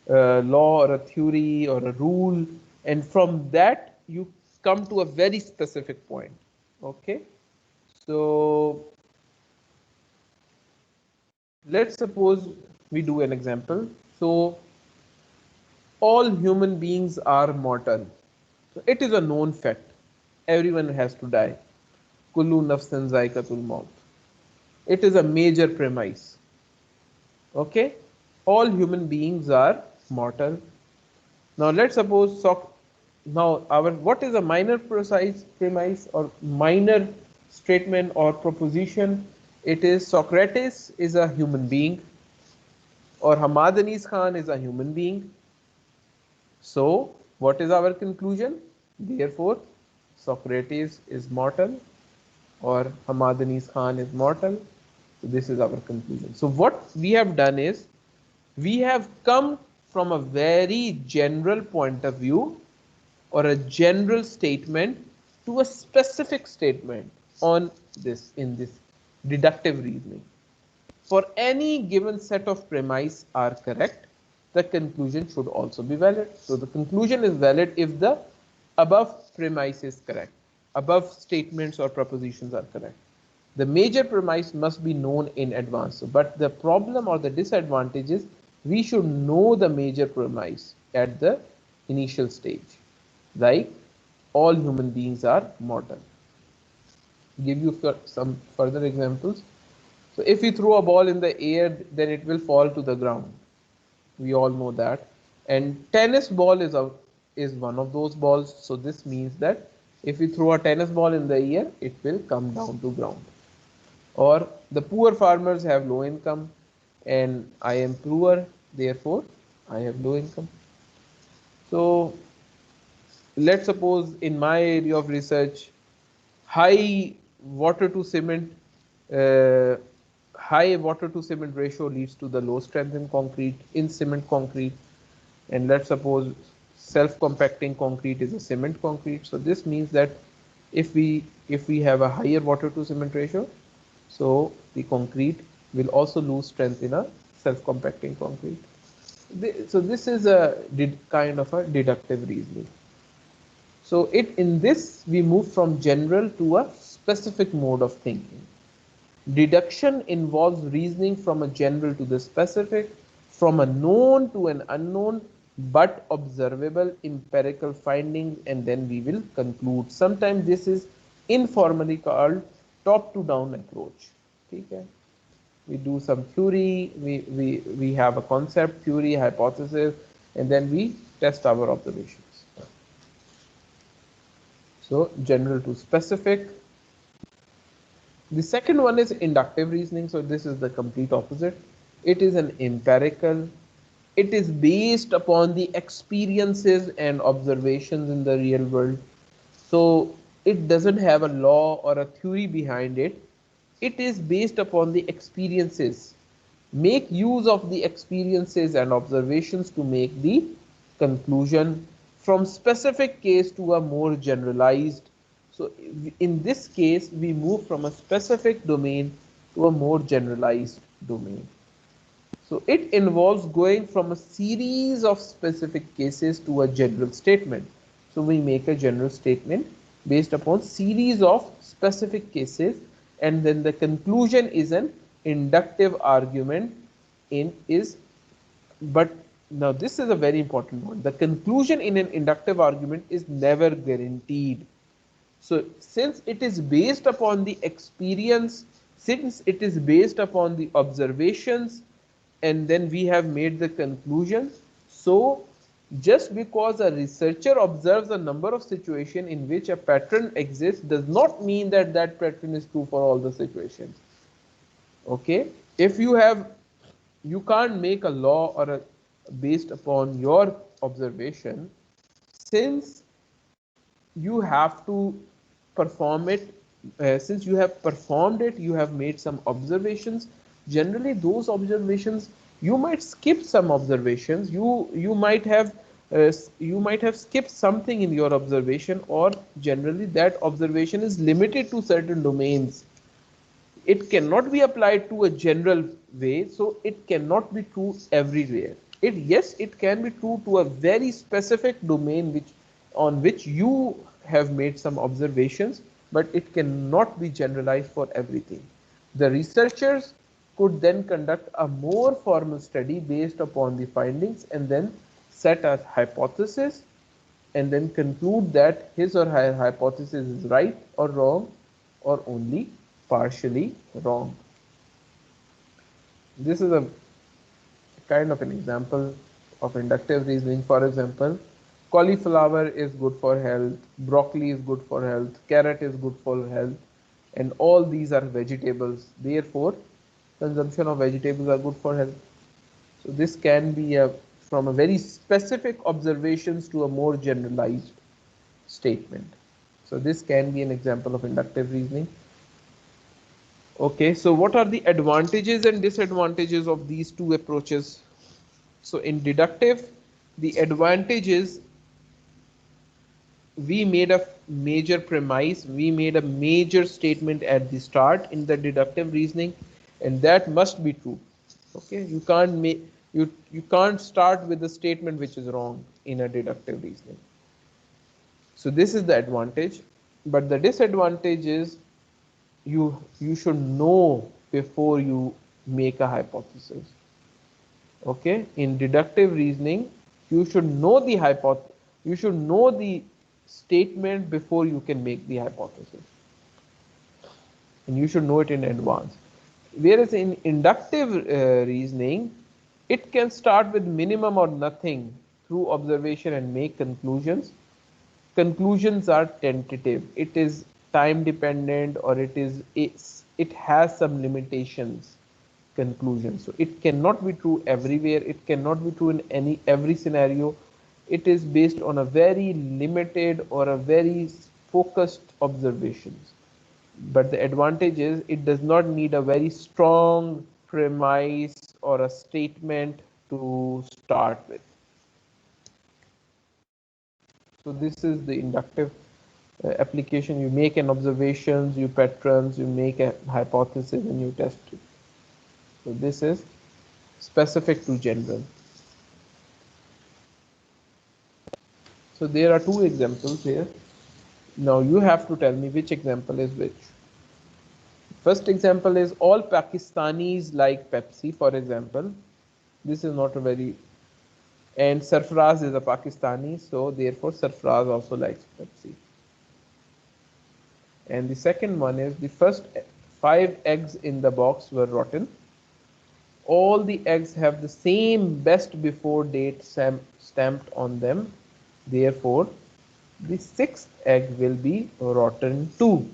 law or a theory or a rule, and from that you come to a very specific point. Okay, so let's suppose we do an example. So all human beings are mortal. So it is a known fact. Everyone has to die. Kullu nafsin zaikatul maut. It is a major premise. Okay? All human beings are mortal. Now let's suppose now our what is a minor precise premise or minor statement or proposition? It is Socrates is a human being, or Hamadanis Khan is a human being. So what is our conclusion? Therefore, Socrates is mortal, or Hamadanis Khan is mortal. So this is our conclusion. So what we have done is we have come from a very general point of view or a general statement to a specific statement on this in this deductive reasoning. For any given set of premise are correct, the conclusion should also be valid. So the conclusion is valid if the above premise is correct, above statements or propositions are correct. The major premise must be known in advance. But the problem or the disadvantage is we should know the major premise at the initial stage. Like all human beings are mortal. Give you some further examples. So if we throw a ball in the air, then it will fall to the ground. We all know that. And tennis ball is one of those balls. So this means that if we throw a tennis ball in the air, it will come down to ground. Or the poor farmers have low income, and I am poor, therefore I have low income. So let's suppose in my area of research, high water to cement uh, high water to cement ratio leads to the low strength in cement concrete. And let's suppose self compacting concrete is a cement concrete. So this means that if we have a higher water to cement ratio, so the concrete will also lose strength in a self compacting concrete. So this is a kind of a deductive reasoning. So in this we move from general to a specific mode of thinking. Deduction involves reasoning from a general to the specific, from a known to an unknown but observable empirical findings, and then we will conclude. Sometimes this is informally called top to down approach. Okay? We do some theory, we have a concept, theory, hypothesis, and then we test our observations. So general to specific. The second one is inductive reasoning. So this is the complete opposite. It is an empirical. It is based upon the experiences and observations in the real world. So it doesn't have a law or a theory behind it. It is based upon the experiences. Make use of the experiences and observations to make the conclusion from specific case to a more generalized. So in this case, we move from a specific domain to a more generalized domain. So it involves going from a series of specific cases to a general statement. So we make a general statement based upon series of specific cases, and then the conclusion is an inductive argument in is but now this is a very important one. The conclusion in an inductive argument is never guaranteed. So since it is based upon the experience, since it is based upon the observations, and then we have made the conclusion, so Just because a researcher observes a number of situations in which a pattern exists does not mean that that pattern is true for all the situations. Okay, if you can't make a law or based upon your observation, since you have to perform it, since you have performed it, you have made some observations. Generally those observations, you might skip some observations, you might have skipped something in your observation, or generally that observation is limited to certain domains. It cannot be applied to a general way, so it cannot be true everywhere. It, yes, it can be true to a very specific domain which on which you have made some observations, but it cannot be generalized for everything. The researchers could then conduct a more formal study based upon the findings and then set a hypothesis and then conclude that his or her hypothesis is right or wrong or only partially wrong. This is a kind of an example of inductive reasoning. For example, cauliflower is good for health, broccoli is good for health, carrot is good for health, and all these are vegetables. Therefore, consumption of vegetables are good for health. So this can be from a very specific observations to a more generalized statement. So this can be an example of inductive reasoning. Okay, so what are the advantages and disadvantages of these two approaches? So in deductive, the advantage is we made a major premise, we made a major statement at the start in the deductive reasoning, and that must be true. Okay, you can't start with a statement which is wrong in a deductive reasoning. So this is the advantage, but the disadvantage is you should know before you make a hypothesis. Okay, in deductive reasoning, you should know the you should know the statement before you can make the hypothesis, and you should know it in advance. Whereas in inductive reasoning, it can start with minimum or nothing through observation and make conclusions. Conclusions are tentative, it is time dependent, or it has some limitations. Conclusion, so it cannot be true everywhere, it cannot be true in every scenario. It is based on a very limited or a very focused observations. But the advantage is it does not need a very strong premise or a statement to start with. So this is the inductive application. You make an observations, you patterns, you make a hypothesis, and you test it. So this is specific to general. So there are two examples here. Now you have to tell me which example is which. First example is all Pakistanis like Pepsi, for example. This is not a very, and Sarfraz is a Pakistani, so therefore Sarfraz also likes Pepsi. And the second one is the first 5 eggs in the box were rotten. All the eggs have the same best before date stamped on them. Therefore, the 6th egg will be rotten too.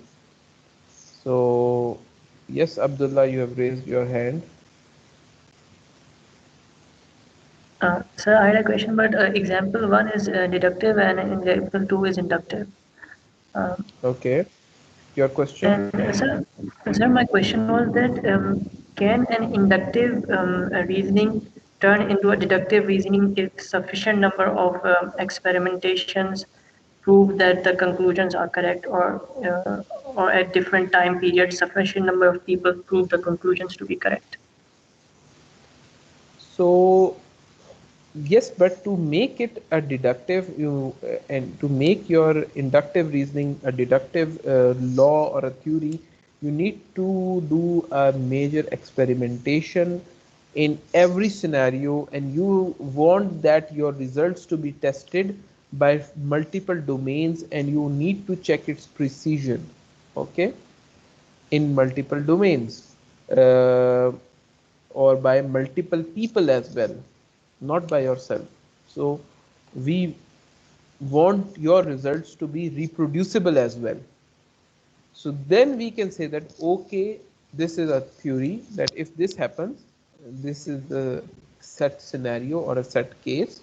So, yes, Abdullah, you have raised your hand. Sir, I had a question, but example 1 is deductive and example 2 is inductive. Okay, your question? And sir, my question was that can an inductive reasoning turn into a deductive reasoning if sufficient number of experimentations prove that the conclusions are correct, or at different time periods sufficient number of people prove the conclusions to be correct? So, yes, but to make it a deductive, and to make your inductive reasoning a deductive law or a theory, you need to do a major experimentation in every scenario, and you want that your results to be tested by multiple domains, and you need to check its precision. Okay, in multiple domains. Or by multiple people as well, not by yourself. So we want your results to be reproducible as well. So then we can say that, okay, this is a theory that if this happens, this is the set scenario or a set case,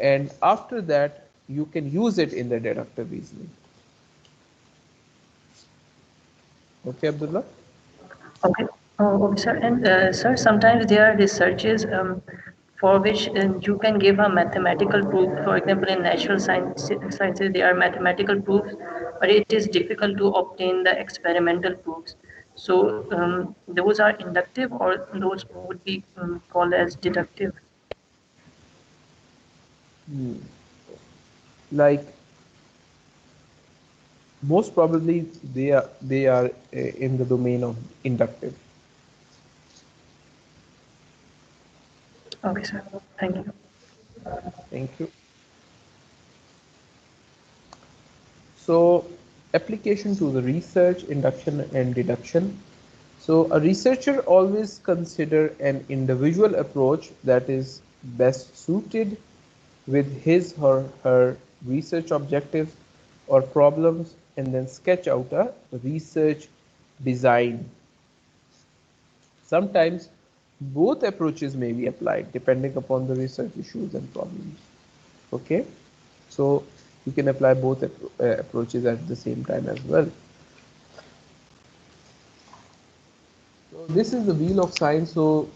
and after that you can use it in the deductive reasoning. Okay, Abdullah? Okay. Oh, okay, sir. And sir, sometimes there are researches for which you can give a mathematical proof. For example, in sciences, there are mathematical proofs, but it is difficult to obtain the experimental proofs. So those are inductive, or those would be called as deductive. Hmm. Like most probably they are in the domain of inductive. Okay, sir. Thank you. Thank you. So application to the research, induction and deduction. So a researcher always consider an individual approach that is best suited with his or her research objectives or problems, and then sketch out a research design. Sometimes both approaches may be applied depending upon the research issues and problems. Okay, so you can apply both approaches at the same time as well. So this is the wheel of science. So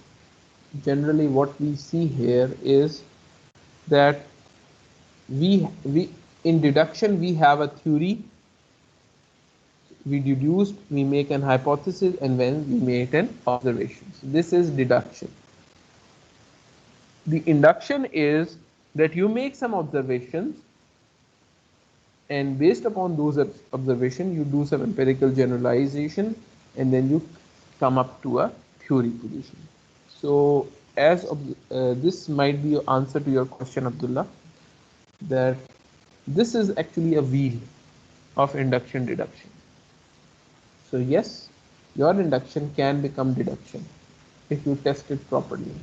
generally what we see here is that we in deduction we have a theory, we deduced, we make an hypothesis, and then we make an observation. So this is deduction. The induction is that you make some observations, and based upon those observations you do some empirical generalization, and then you come up to a theory position. So as this might be your answer to your question, Abdullah, that this is actually a wheel of induction deduction. So yes, your induction can become deduction if you test it properly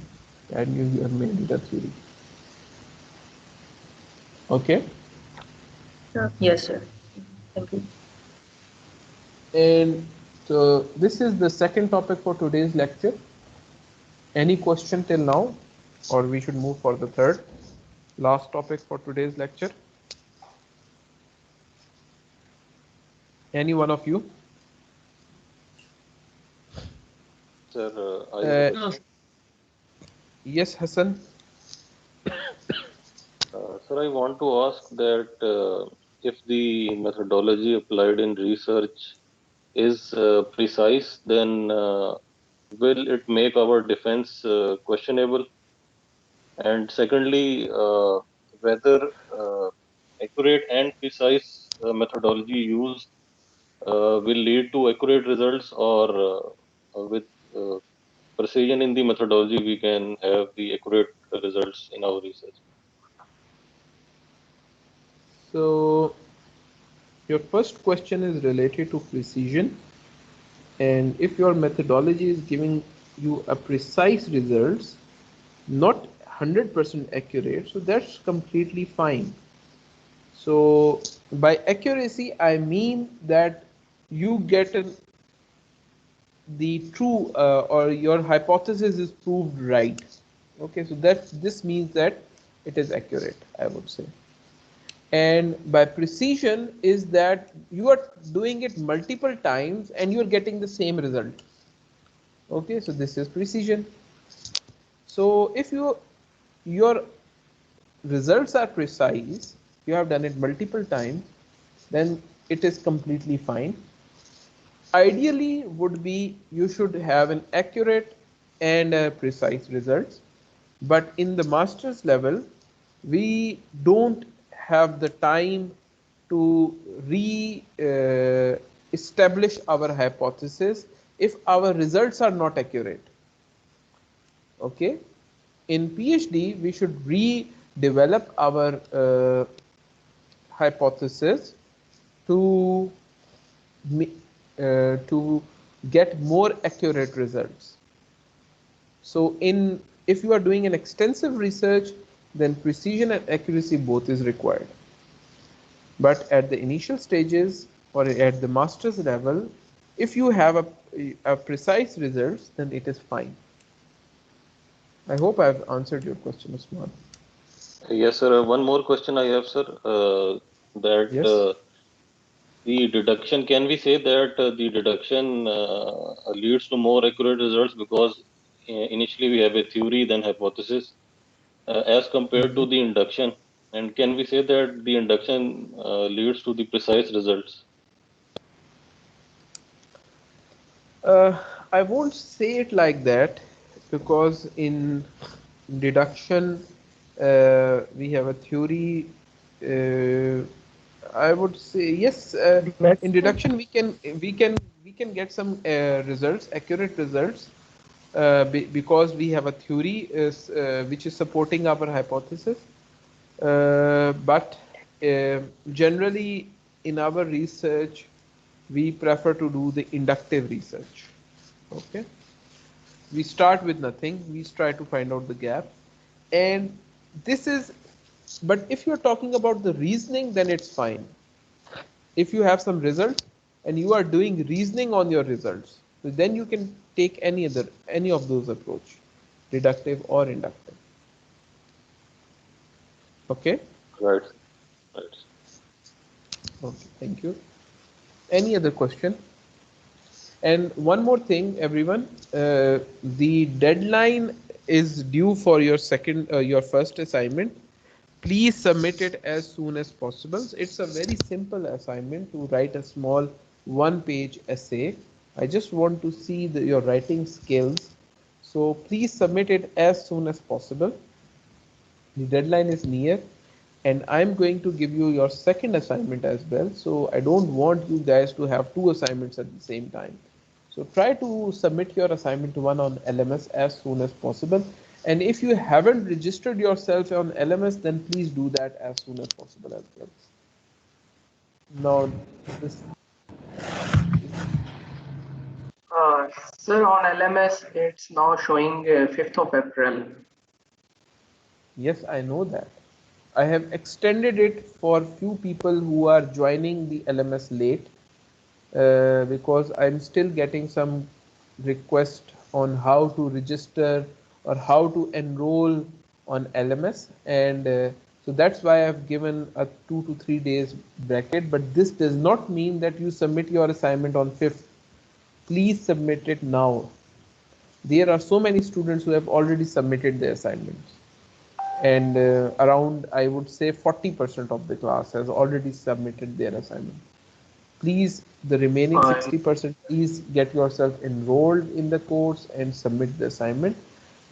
and you have made it a theory. Okay. Yes, sir. Thank you. And so this is the second topic for today's lecture. Any question till now, or we should move for the third last topic for today's lecture? Any one of you? Sir, I have a question. Yes, Hassan. Sir, I want to ask that if the methodology applied in research is precise, then will it make our defense questionable? And secondly, whether accurate and precise methodology used will lead to accurate results, or with uh, precision in the methodology, we can have the accurate results in our research. So your first question is related to precision, and if your methodology is giving you a precise results, not 100% accurate, so that's completely fine. So by accuracy I mean that you get the true or your hypothesis is proved right. Okay, so that this means that it is accurate, I would say. And by precision is that you are doing it multiple times and you are getting the same result. Okay, so this is precision. So if your results are precise, you have done it multiple times, then it is completely fine. Ideally would be you should have an accurate and precise results, but in the master's level we don't have the time to re establish our hypothesis if our results are not accurate. Okay, in PhD we should redevelop our hypothesis to to get more accurate results. So in if you are doing an extensive research, then precision and accuracy both is required. But at the initial stages or at the master's level, if you have a precise results, then it is fine. I hope I've answered your question, Usman. Yes, sir. One more question I have, sir. That Yes. the deduction, can we say that the deduction leads to more accurate results because initially we have a theory, then hypothesis, as compared to Mhm. the induction? And can we say that the induction leads to the precise results? Uh, I won't say it like that because in deduction we have a theory. Uh, I would say yes. In deduction we can get some results, accurate results, because we have a theory which is supporting our hypothesis. But generally in our research we prefer to do the inductive research. Okay, we start with nothing, we try to find out the gap, and this is, but if you're talking about the reasoning, then it's fine. If you have some results and you are doing reasoning on your results, so then you can take any of those approach, deductive or inductive. Okay. Right. Right. Okay, thank you. Any other question? And one more thing, everyone, the deadline is due for your first assignment. Please submit it as soon as possible. It's a very simple assignment to write a small one-page essay. I just want to see your writing skills. So please submit it as soon as possible. The deadline is near, and I'm going to give you your second assignment as well. So I don't want you guys to have two assignments at the same time. So try to submit your assignment one on LMS as soon as possible. And if you haven't registered yourself on LMS, then please do that as soon as possible as well. Now, this, Sir, on LMS, it's now showing 5th of April. yes, I know that. I have extended it for few people who are joining the LMS late, because I'm still getting some request on how to register or how to enroll on LMS, and so that's why I've given a 2 to 3 days bracket. But this does not mean that you submit your assignment on 5th. Please submit it now. There are so many students who have already submitted their assignments, and around, I would say, 40% of the class has already submitted their assignment. Please, the remaining Uh, 60%, please get yourself enrolled in the course and submit the assignment.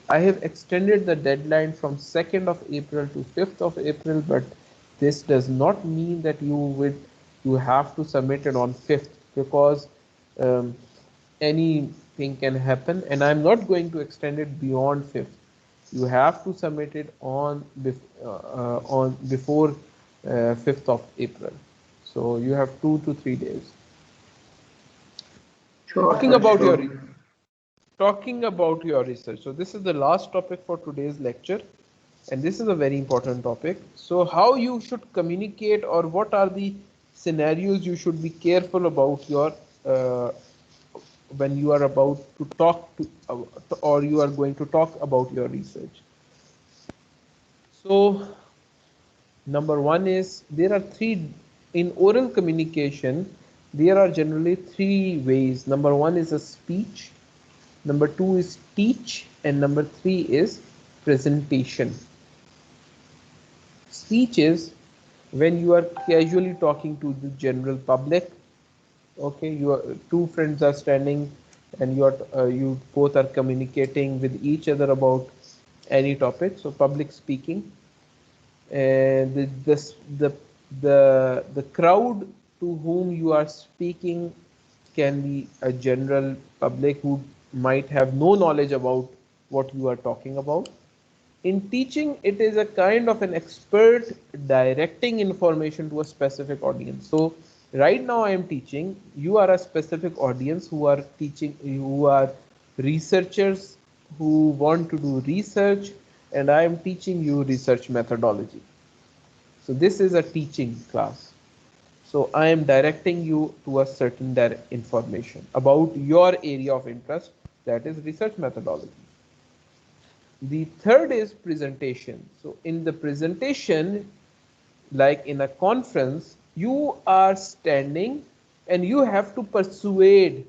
I have extended the deadline from 2nd of April to 5th of April, but this does not mean that you have to submit it on 5th, because um, anything can happen, and I'm not going to extend it beyond 5th. You have to submit it on before 5th of April. So you have 2 to 3 days. sure, Talking sir, about your sure. talking about your research. So this is the last topic for today's lecture, and this is a very important topic. So how you should communicate, or what are the scenarios you should be careful about your uh, when you are about to talk to, or you are going to talk about your research. So number one is, there are three in oral communication. There are generally three ways. Number one is a speech, number two is teach, and number three is presentation. Speech is when you are casually talking to the general public. Okay, you are two friends are standing, and you both are communicating with each other about any topic. So public speaking. And the crowd to whom you are speaking can be a general public who might have no knowledge about what you are talking about. In teaching, it is a kind of an expert directing information to a specific audience. So right now I am teaching, you are a specific audience who are teaching, who are researchers who want to do research, and I am teaching you research methodology. So this is a teaching class. So I am directing you to a certain information about your area of interest, that is research methodology. The third is presentation. So in the presentation, like in a conference, you are standing and you have to persuade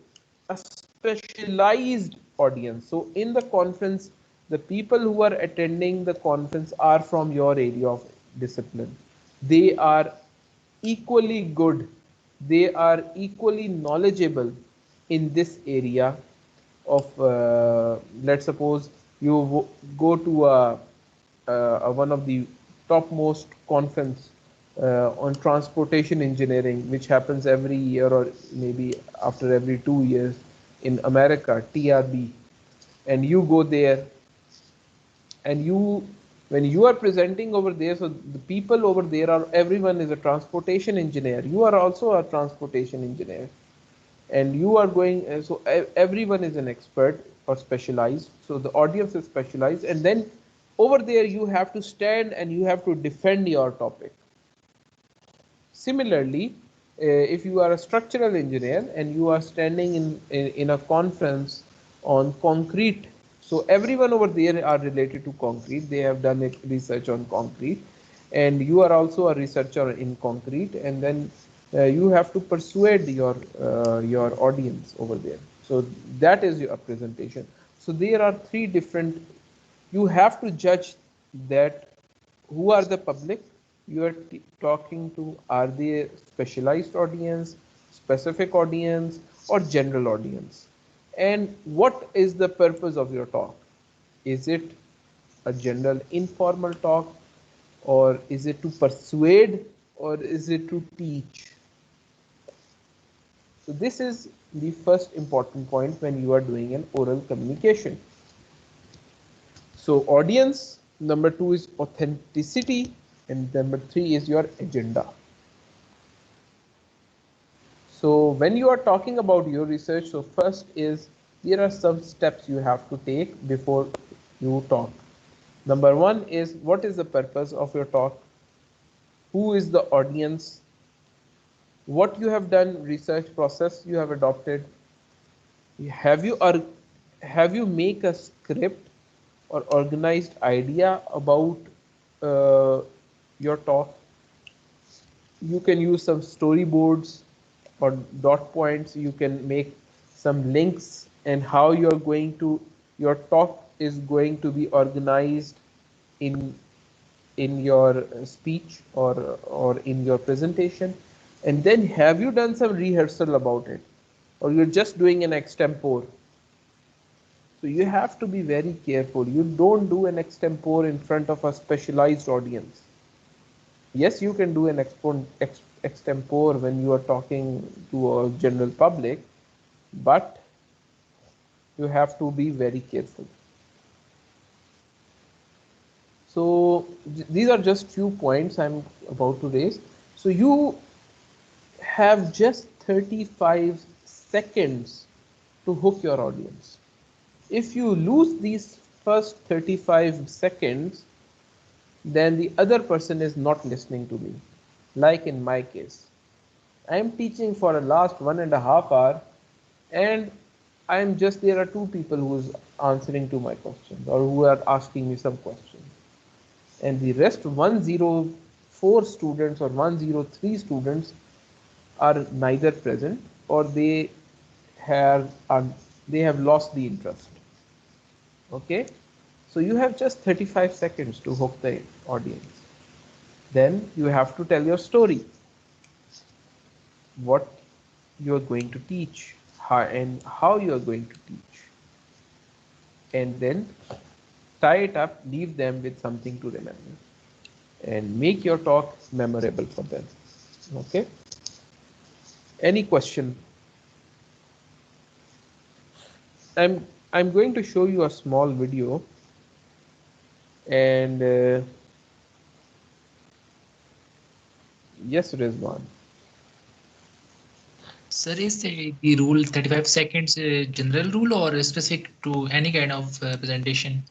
a specialized audience. So in the conference, the people who are attending the conference are from your area of discipline. They are equally good, they are equally knowledgeable in this area of, let's suppose you go to one of the topmost conference on transportation engineering, which happens every year or maybe after every 2 years in America, TRB, and you go there and you, when you are presenting over there, so the people over there are, everyone is a transportation engineer, you are also a transportation engineer, and you are going, so everyone is an expert or specialized, so the audience is specialized, and then over there you have to stand and you have to defend your topic. Similarly, if you are a structural engineer and you are standing in a conference on concrete, so everyone over there are related to concrete, they have done research on concrete, and you are also a researcher in concrete, and then you have to persuade your audience over there. So that is your presentation. So there are three different, you have to judge that who are the public you are talking to. Are they specialized audience, specific audience, or general audience? And what is the purpose of your talk? Is it a general informal talk, or is it to persuade, or is it to teach? So this is the first important point when you are doing an oral communication. So audience, number two is authenticity, and number three is your agenda. So when you are talking about your research, so first is, there are some steps you have to take before you talk. Number one is, what is the purpose of your talk? Who is the audience? What you have done, research process you have adopted? Have you make a script or organized idea about uh, your talk? You can use some storyboards or dot points, you can make some links, and how you're going to, your talk is going to be organized in your speech or in your presentation. And then have you done some rehearsal about it, or you're just doing an extempore? So you have to be very careful. You don't do an extempore in front of a specialized audience. Yes, you can do an extempore when you are talking to a general public, but you have to be very careful. So these are just few points I'm about to raise. So you have just 35 seconds to hook your audience. If you lose these first 35 seconds, then the other person is not listening to me. Like in my case, I am teaching for the last 1.5 hours, and I am just, there are two people who is answering to my questions or who are asking me some questions, and the rest 104 students or 103 students are neither present, or have they have lost the interest. Okay, so you have just 35 seconds to hook the audience. Then you have to tell your story, what you're going to teach, how you're going to teach, and then tie it up, leave them with something to remember, and make your talk memorable for them. Okay, any question? I'm going to show you a small video, and yes, Rizwan. Sir, is the rule 35 seconds general rule or specific to any kind of presentation?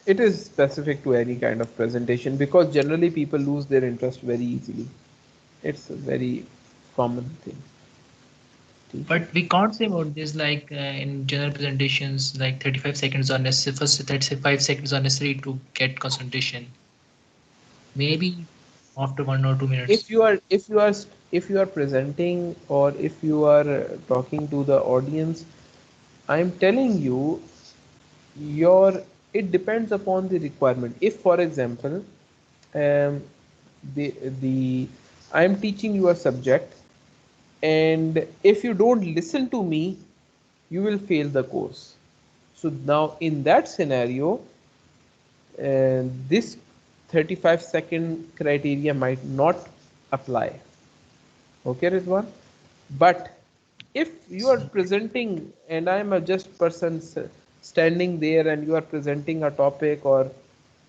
It is specific to any kind of presentation because generally people lose their interest very easily. It's a very common thing. But we can't say about this like in general presentations, like 35 seconds are necessary. First 35 seconds are necessary to get concentration. Maybe after 1 or 2 minutes. If you are presenting or if you are talking to the audience, I'm telling you, your it depends upon the requirement. If for example, um, the I'm teaching you a subject, and if you don't listen to me, you will fail the course. So now in that scenario, this 35-second criteria might not apply. Okay, Rizwan? But if you are presenting and I'm a just person standing there and you are presenting a topic, or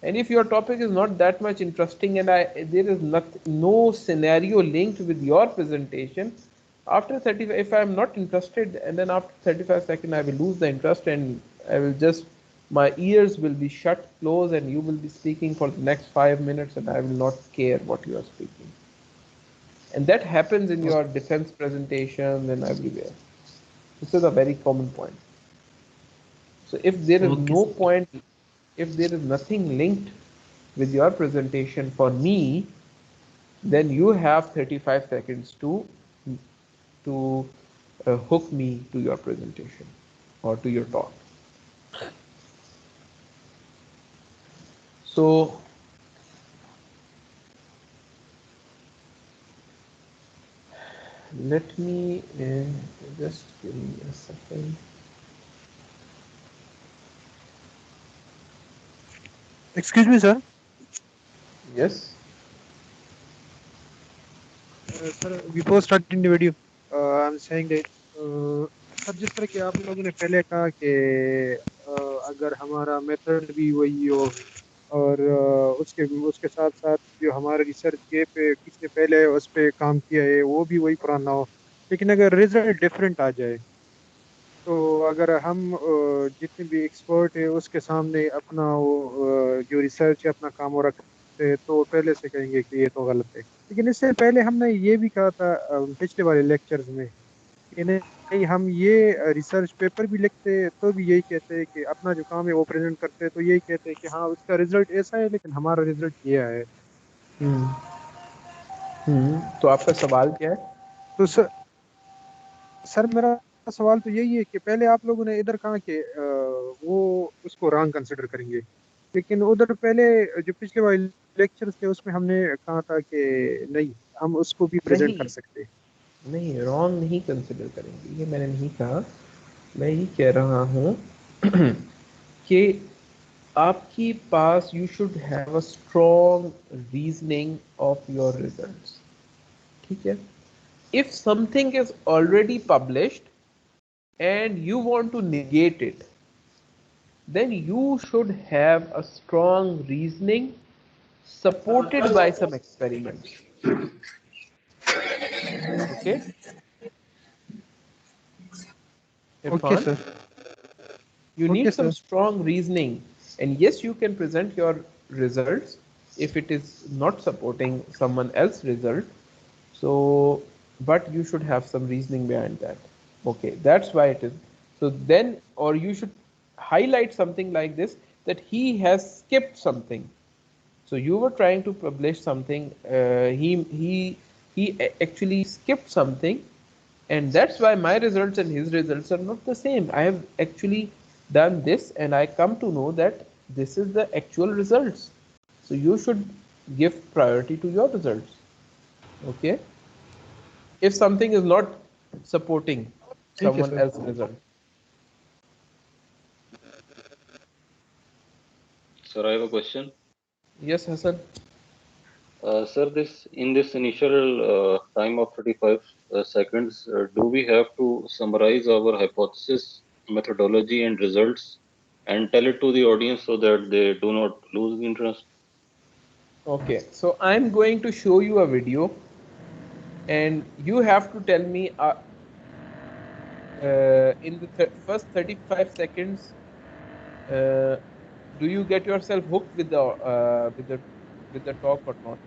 and if your topic is not that much interesting and there is no scenario linked with your presentation, after 35, if I'm not interested, and then after 35 seconds I will lose the interest, and I will just, my ears will be shut close, and you will be speaking for the next 5 minutes and I will not care what you are speaking. And that happens in your defense presentations and everywhere. This is a very common point. So if there is Okay, no sir. point, if there is nothing linked with your presentation for me, then you have 35 seconds to hook me to your presentation or to your talk. So let me just give me a second. Excuse me, sir. Yes. Sir, before starting the video, I'm saying that sir जिस तरह कि आप लोगों ने पहले कहा कि अगर हमारा मेथड भी वही हो और उसके उसके साथ साथ जो हमारा रिसर्च के पे किसने पहले उस पे काम किया है वो भी वही पुराना हो, लेकिन अगर रिजल्ट डिफरेंट आ जाए तो अगर हम जितने भी एक्सपर्ट है उसके सामने अपना वो जो रिसर्च है अपना काम वो रखते हैं तो पहले से कहेंगे कि ये तो गलत है। लेकिन इससे पहले हमने ये भी कहा था पिछले वाले लेक्चर्स में कि नहीं हम ये रिसर्च पेपर भी लिखते हैं तो भी यही कहते हैं कि अपना जो काम है वो प्रेजेंट करते हैं तो यही कहते हैं कि हाँ उसका रिजल्ट ऐसा है लेकिन हमारा रिजल्ट ये है। हम्म। तो आपका सवाल क्या है? तो सर मेरा सवाल तो यही है कि पहले आप लोगों ने इधर कहा कि वो उसको रॉन्ग कंसिडर करेंगे, लेकिन उधर पहले जो पिछले वाले लेक्चर्स थे उसमें हमने कहा था कि नहीं हम उसको भी प्रेजेंट कर नहीं, सकते हैं। नहीं, रॉन्ग नहीं कंसिडर करेंगे, ये मैंने नहीं कहा। मैं ये कह रहा हूँ कि आपकी पास, you should have a strong reasoning of your results. ठीक है? If something is already published and you want to negate it, then you should have a strong reasoning supported by some experiments. Okay, okay Irfan, sir. you okay need some sir. strong reasoning. And yes, you can present your results if it is not supporting someone else's result. So, but you should have some reasoning behind that. Okay, that's why it is. So then, or you should highlight something like this, that he has skipped something. So you were trying to publish something. He actually skipped something, and that's why my results and his results are not the same. I have actually done this, and I come to know that this is the actual results. So you should give priority to your results. Okay, if something is not supporting ठीक है someone sir. else's result. Sir, I have a question. Yes, Hassan. Sir, this in this initial time of 35 seconds, do we have to summarize our hypothesis, methodology, and results, and tell it to the audience so that they do not lose interest? Okay, so I'm going to show you a video, and you have to tell me in the first 35 seconds, uh, do you get yourself hooked with the talk or not?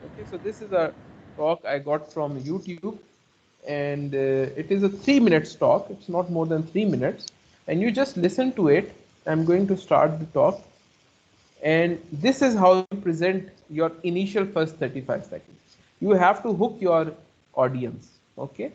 Okay, so this is a talk I got from YouTube, and it is a 3 minutes talk. It's not more than 3 minutes, and you just listen to it. I'm going to start the talk, and this is how you present your initial first 35 seconds. You have to hook your audience. Okay.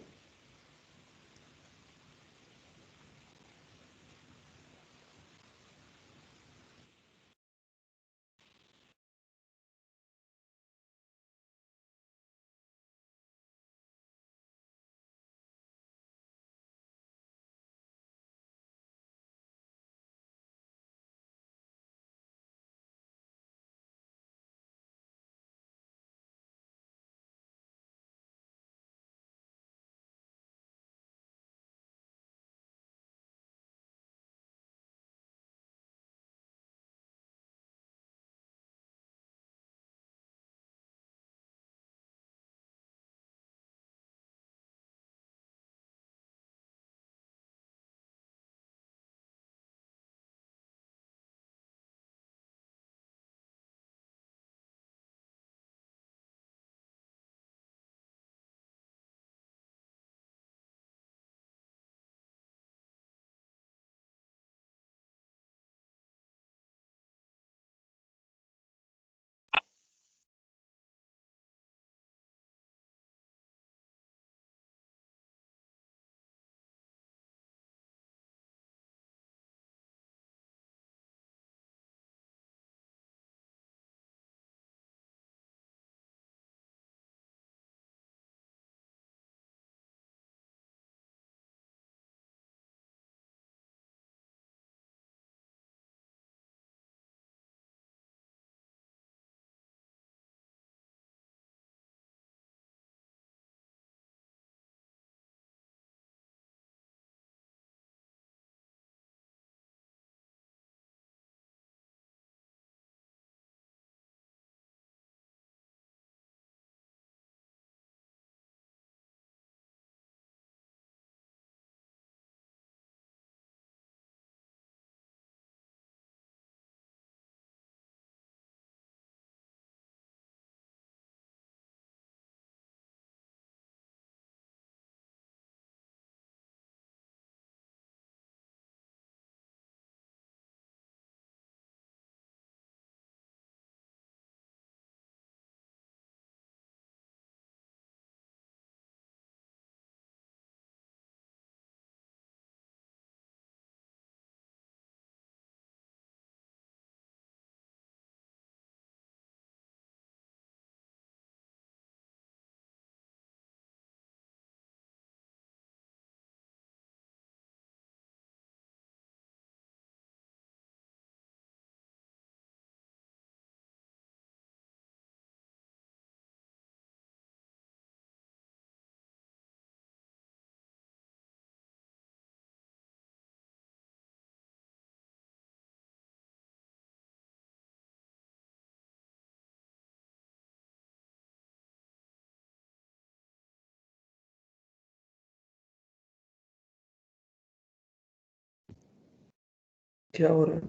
क्या हो रहा है?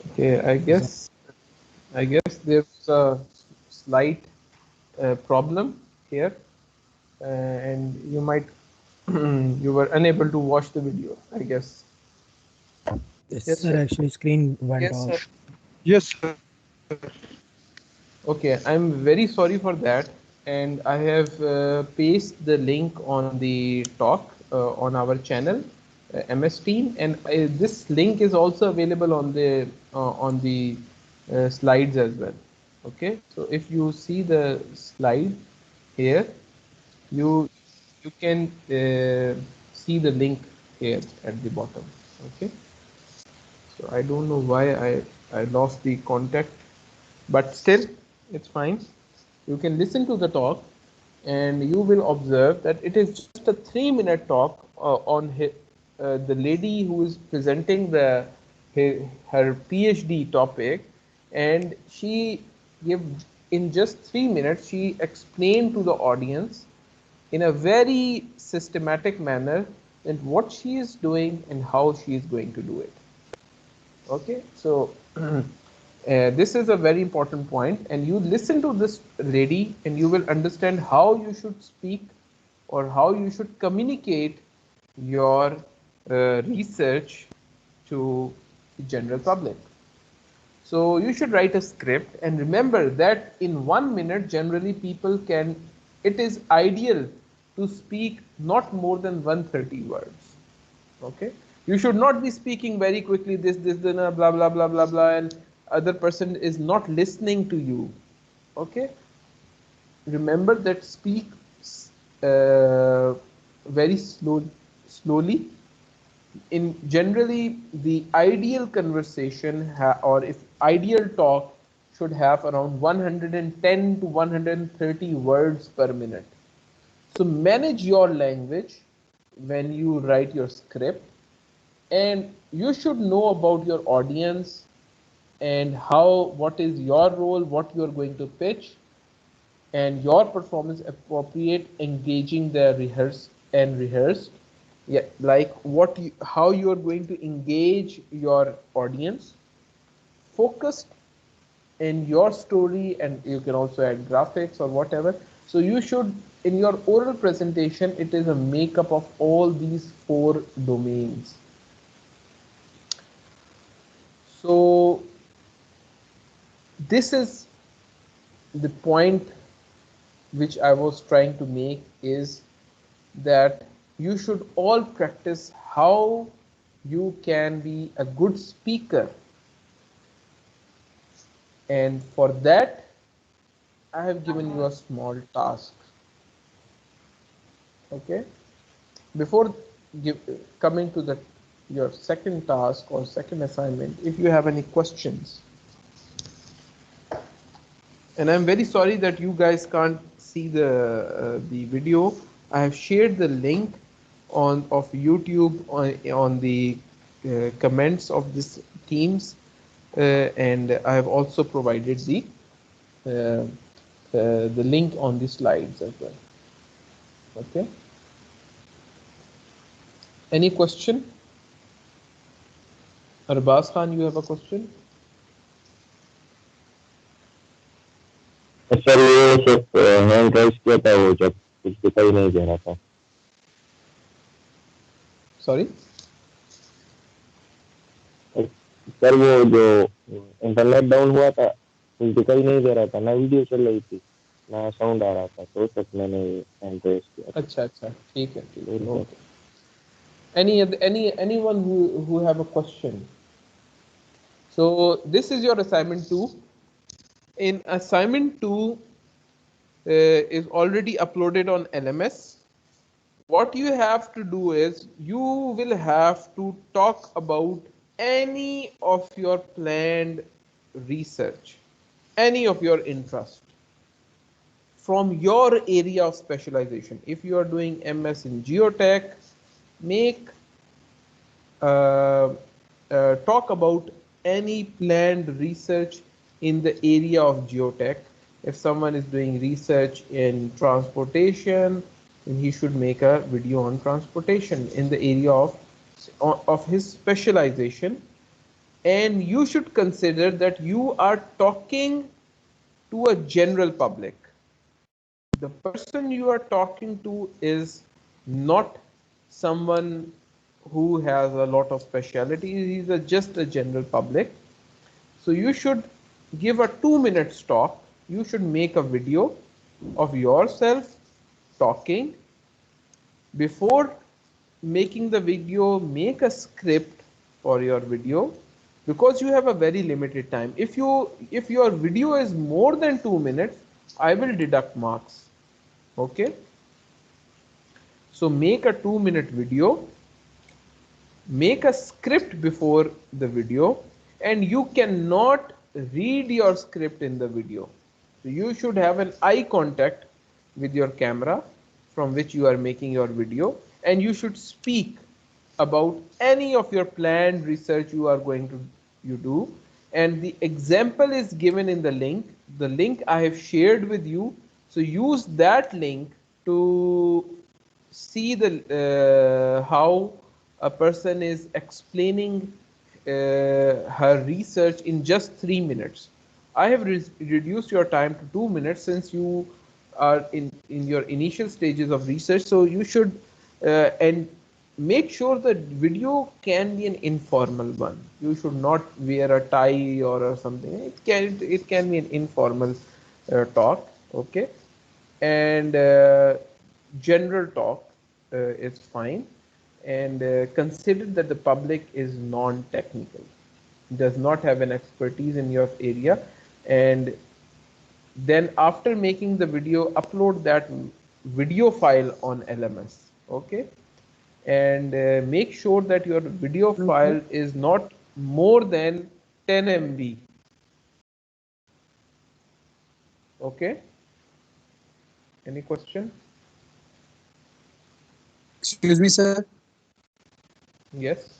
Okay, I guess there's a slight problem here, and you might you were unable to watch the video, I guess. Yes, Yes, sir. sir. Actually, screen went Yes, sir. off. Yes, sir. Okay, I'm very sorry for that, and I have pasted the link on the talk on our channel, MS Team, and this link is also available on the slides as well. Okay, so if you see the slide here, you you can see the link here at the bottom. Okay, so I don't know why I lost the contact, but still it's fine. You can listen to the talk, and you will observe that it is just a 3 minute talk the lady who is presenting her PhD topic, and she gave, in just 3 minutes she explained to the audience in a very systematic manner and what she is doing and how she is going to do it. Okay, so this is a very important point, and you listen to this lady and you will understand how you should speak or how you should communicate your research to the general public. So you should write a script, and remember that in 1 minute generally people can, it is ideal to speak not more than 130 words. Okay, you should not be speaking very quickly, this blah blah blah blah blah, and other person is not listening to you. Okay, remember that speak uh, very slowly. In generally the ideal conversation or if ideal talk should have around 110 to 130 words per minute. So manage your language when you write your script, and you should know about your audience and what is your role, what you are going to pitch, and your performance appropriate, engaging the rehearsed. Yeah, like how you are going to engage your audience, focused in your story, and you can also add graphics or whatever. So you should, in your oral presentation, it is a makeup of all these 4 domains. So this is the point which I was trying to make, is that you should all practice how you can be a good speaker, and for that I have given you a small task. Okay, before coming to your second task or second assignment, if you have any questions. And I'm very sorry that you guys can't see the video. I have shared the link of YouTube on the comments of this Teams, and I have also provided the link on the slides as well. Okay. Any question? Arbaz Khan, you have a question? Sir ये सिर्फ hand raise किया था वो जब कुछ दिखाई नहीं दे रहा था. Sorry? सर वो जो इंटरनेट डाउन हुआ था कुछ दिखाई नहीं दे रहा था, ना वीडियो चल रही थी ना साउंड आ रहा था, तो तक मैंने हैंड राइज किया. अच्छा अच्छा, ठीक है ठीक है. Okay. Anyone who have a question? So this is your assignment 2. In assignment 2 is already uploaded on LMS. What you have to do is you will have to talk about any of your planned research, any of your interest from your area of specialization. If you are doing MS in geotech, make talk about any planned research in the area of geotech. If someone is doing research in transportation, then he should make a video on transportation in the area of his specialization. And you should consider that you are talking to a general public. The person you are talking to is not someone who has a lot of specialties. He's just a general public. So you should give a 2 minute talk. You should make a video of yourself talking. Before making the video, make a script for your video, because you have a very limited time. If your video is more than 2 minutes, I will deduct marks. Okay, so make a 2 minute video, make a script before the video, and you cannot read your script in the video. So you should have an eye contact with your camera from which you are making your video, and you should speak about any of your planned research you are going to do, and the example is given in the link I have shared with you. So use that link to see the how a person is explaining her research in just 3 minutes. I have reduced your time to 2 minutes since you are in your initial stages of research. So you should and make sure the video can be an informal one. You should not wear a tie or something. It can be an informal talk, okay? And general talk is fine. And consider that the public is non-technical, does not have an expertise in your area. And then after making the video, upload that video file on LMS, okay? And make sure that your video file is not more than 10 MB, okay? Any question? Excuse me, sir. Yes.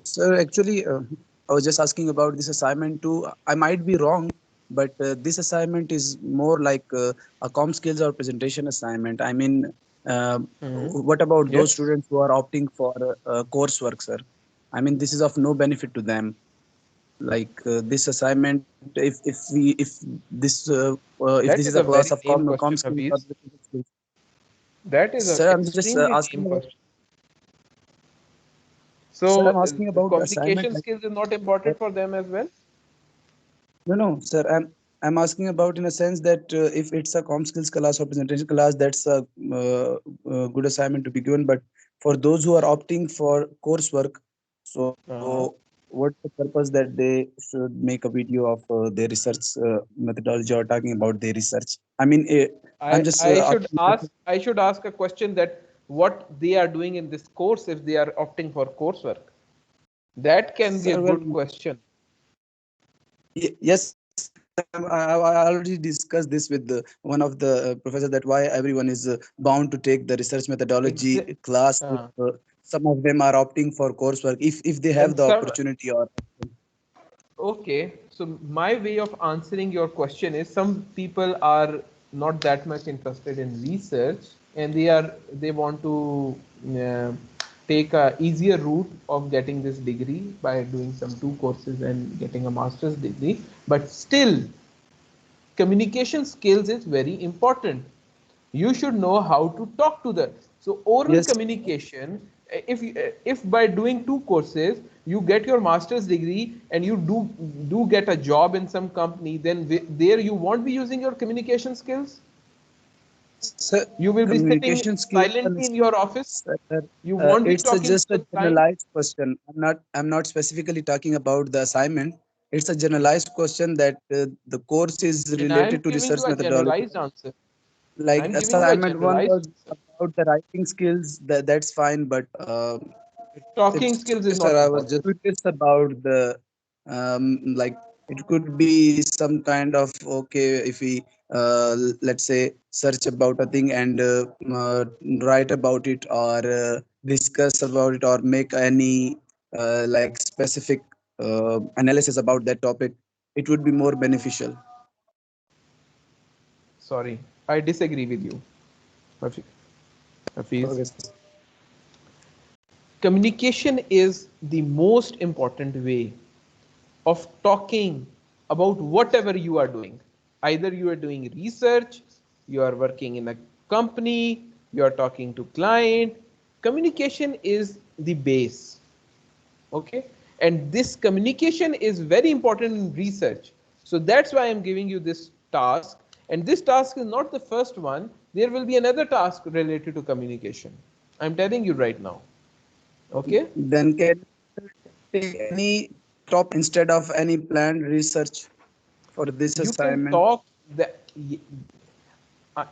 Sir, actually, I was just asking about this assignment too. I might be wrong, but this assignment is more like a com skills or presentation assignment. I mean, what about those Yes. students who are opting for coursework, sir? I mean, this is of no benefit to them. Like this assignment, if That this is is a a class very of lame com question, skills or Hafiz. presentation skills, That is an sir, I'm just extremely lame asking about. question. Sir, So I'm asking about the assignment. communication skills is not important for them as well? No, no, sir. I'm asking about in a sense that if it's a com skills class or presentation class, that's a good assignment to be given. But for those who are opting for coursework, so Uh-huh. what's the purpose that they should make a video of their research methodology or talking about their research? I mean, I'm just asking. I should ask a question that what they are doing in this course if they are opting for coursework. That can be a Sir, well, good question. yes, I already discussed this with one of the professors that why everyone is bound to take the research methodology Exa class if some of them are opting for coursework if they have and the some opportunity or Okay, so my way of answering your question is some people are not that much interested in research and they want to uh, take a easier route of getting this degree by doing some two courses and getting a master's degree. But still, communication skills is very important. You should know how to talk to the so oral yes. communication. If by doing two courses you get your master's degree and you do get a job in some company, then there you won't be using your communication skills. Sir, You will be sitting communication skills silently in your office. sir, You won't be it's talking to just a the client. generalized question. I'm not specifically talking about the assignment. It's a generalized question that the course is And I am related to giving research you a methodology. generalized answer. Like I'm giving you a assignment one generalized was answer. about the writing skills, that's fine, but Talking it's skills is sir, not I was just important. curious about the like it could be some kind of okay if we let's say search about a thing and write about it or discuss about it or make any like specific analysis about that topic, it would be more beneficial. Sorry, I disagree with you, Hafiz. Okay, sir. Communication is the most important way of talking about whatever you are doing. Either you are doing research, you are working in a company, you are talking to client. Communication is the base. Okay, and this communication is very important in research. So that's why I'm giving you this task, and this task is not the first one. There will be another task related to communication. I'm telling you right now. Okay, Then can take any topic instead of any planned research for this you can assignment. talk that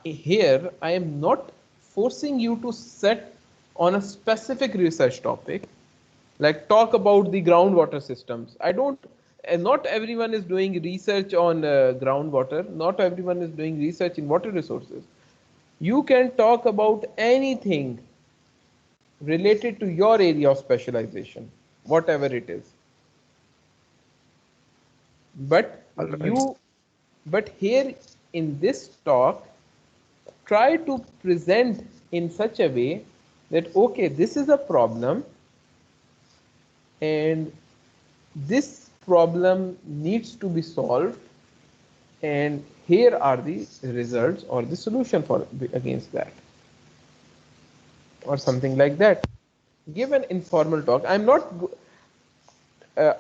here I am not forcing you to set on a specific research topic, like talk about the groundwater systems. I don't, and not everyone is doing research on groundwater, not everyone is doing research in water resources. You can talk about anything related to your area of specialization, whatever it is. But All right. you, but here in this talk, try to present in such a way that, okay, this is a problem and this problem needs to be solved, and here are the results or the solution for against that, or something like that. Give an informal talk. I'm not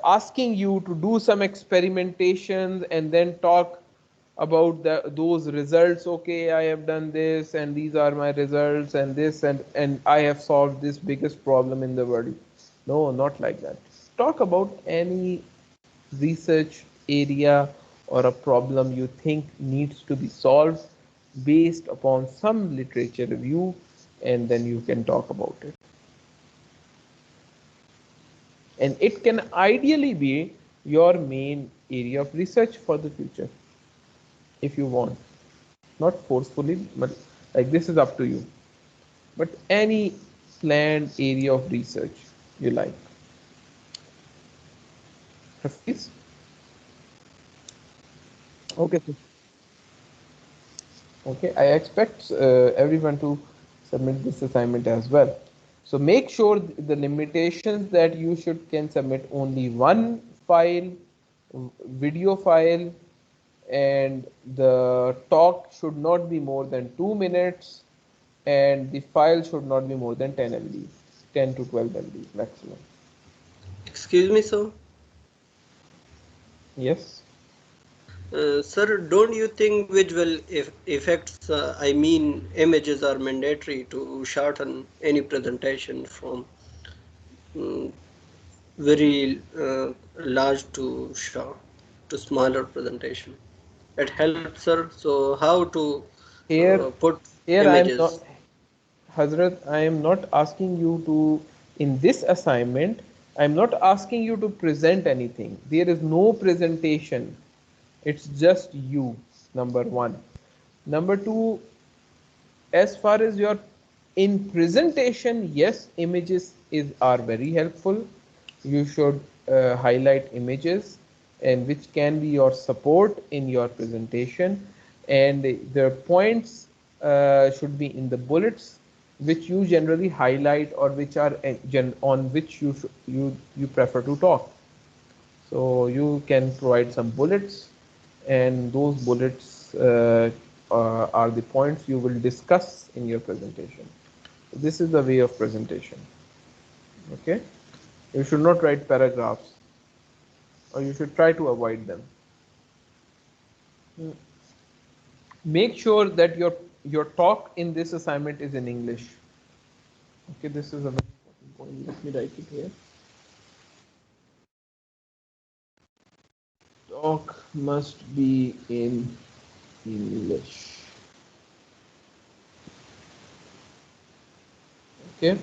asking you to do some experimentations and then talk about those results. Okay, I have done this and these are my results and this, and I have solved this biggest problem in the world. No, not like that. Talk about any research area or a problem you think needs to be solved based upon some literature review, and then you can talk about it. And it can ideally be your main area of research for the future if you want, not forcefully, but like this is up to you, but any planned area of research you like. Hafiz? Okay, sir. Okay, I expect everyone to submit this assignment as well. So make sure the limitations that you should can submit only one file, video file, and the talk should not be more than 2 minutes, and the file should not be more than 10 MB, 10 to 12 MB maximum. Excuse me, sir. Yes. Sir, don't you think visual effects, I mean images, are mandatory to shorten any presentation from mm, very large to short to smaller presentation? It helps, sir. So how to Here, put here I am not, images? Hazrat, I am not asking you to, in this assignment, I am not asking you to present anything. There is no presentation. It's just you, number one. Number two, as far as your in presentation, yes, images are very helpful. You should highlight images, and which can be your support in your presentation, and the points should be in the bullets which you generally highlight, or which are on which you prefer to talk. So you can provide some bullets, and those bullets are the points you will discuss in your presentation. This is the way of presentation. Okay, you should not write paragraphs, or you should try to avoid them. Make sure that your talk in this assignment is in English. Okay, this is a very important point. Let me write it here. Talk must be in English. Okay.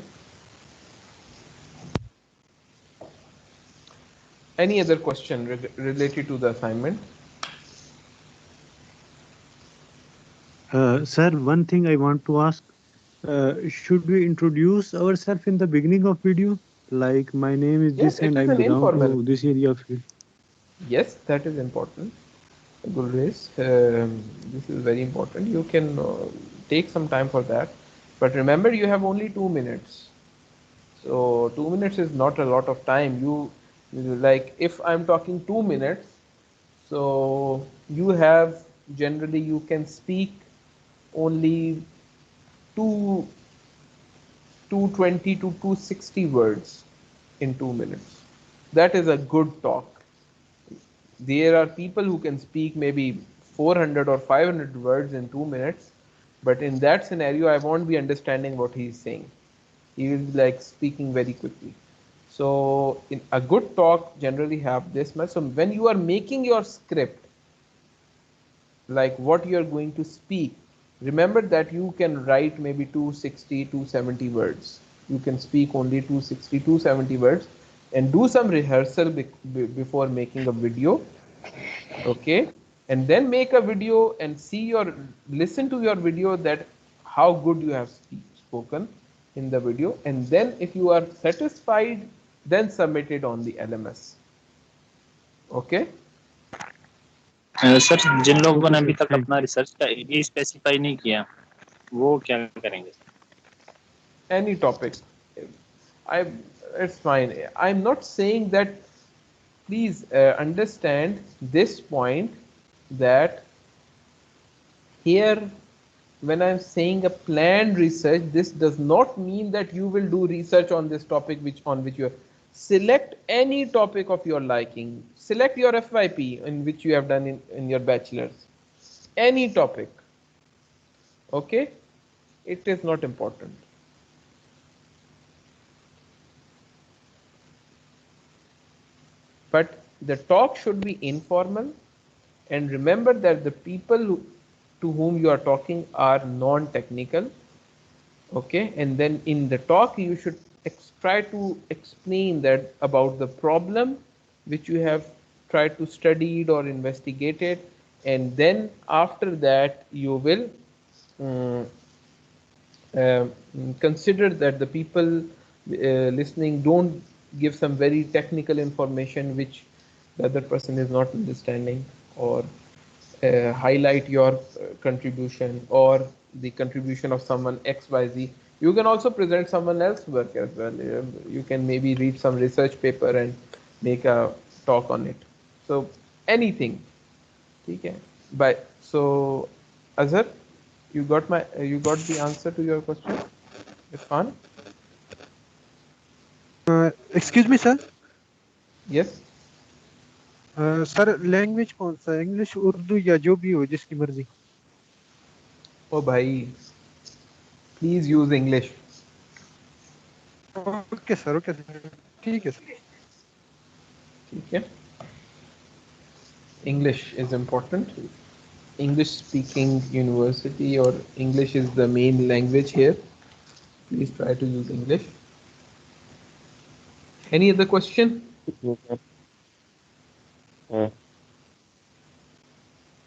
Any other question related to the assignment? Sir, one thing I want to ask, should we introduce ourselves in the beginning of video? Like, my name is Yes, this it and I is an belong informal. to this area of field. Yes, that is important. Good race. This is very important. You can take some time for that. But remember, you have only 2 minutes. So 2 minutes is not a lot of time. Like if I'm talking 2 minutes, so you have generally you can speak only two 220 to 260 words in 2 minutes. That is a good talk. There are people who can speak maybe 400 or 500 words in 2 minutes, but in that scenario, I won't be understanding what he's saying. He will be like speaking very quickly. So, in a good talk, generally have this much. So, when you are making your script, like what you are going to speak, remember that you can write maybe 260, 270 words. You can speak only 260, 270 words, and do some rehearsal before making a video. Okay, and then make a video and listen to your video, that how good you have spoken, in the video, and then if you are satisfied, then submit it on the LMS. Okay. Sir जिन लोगों ने Okay, अभी sir. तक Thank अपना research का area specify नहीं किया वो क्या करेंगे? Any topic. I It's fine. I'm not saying that. Please understand this point, that here when I'm saying a planned research, this does not mean that you will do research on this topic which you select any topic of your liking. Select your FYP in which you have done in your bachelor's. Any topic. Okay? It is not important. But the talk should be informal, and remember that the people to whom you are talking are non-technical. Okay, and then in the talk you should try to explain that about the problem which you have tried to studied or investigated, and then after that you will um, uh, consider that the people listening don't give some very technical information which the other person is not understanding, or highlight your contribution or the contribution of someone XYZ. You can also present someone else's work as well. You can maybe read some research paper and make a talk on it. So anything. Okay. Bye. So Azhar, you got the answer to your question? Irfan? excuse me, sir. Yes. Sir language कौन सा है, English Urdu या जो भी हो जिसकी मर्जी? Oh bhai, please use English. Okay sir, okay sir, ठीक है sir. Okay. English is important. English speaking university, or English is the main language here. Please try to use English. Any other question? Yes, sir.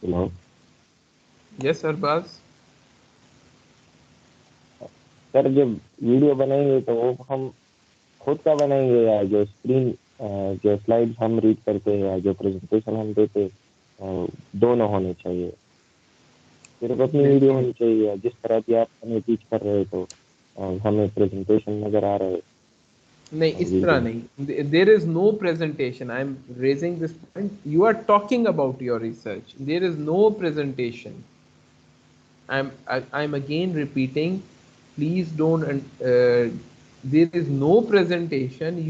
Hello. Yes, Arbaz. Sir जब video बनाएंगे तो वो हम खुद का बनाएंगे, या जो स्क्रीन जो स्लाइड्स हम रीड करते हैं या जो प्रेजेंटेशन हम देते दोनों होने चाहिए? सिर्फ अपनी वीडियो होनी चाहिए, या जिस तरह की आप हमें टीच कर रहे तो हमें प्रेजेंटेशन नजर आ रहा है? नहीं, इस तरह नहीं. There is no presentation. I am raising this point. You are talking about your research. There is no presentation. I'm again repeating. Please don't. There is no presentation.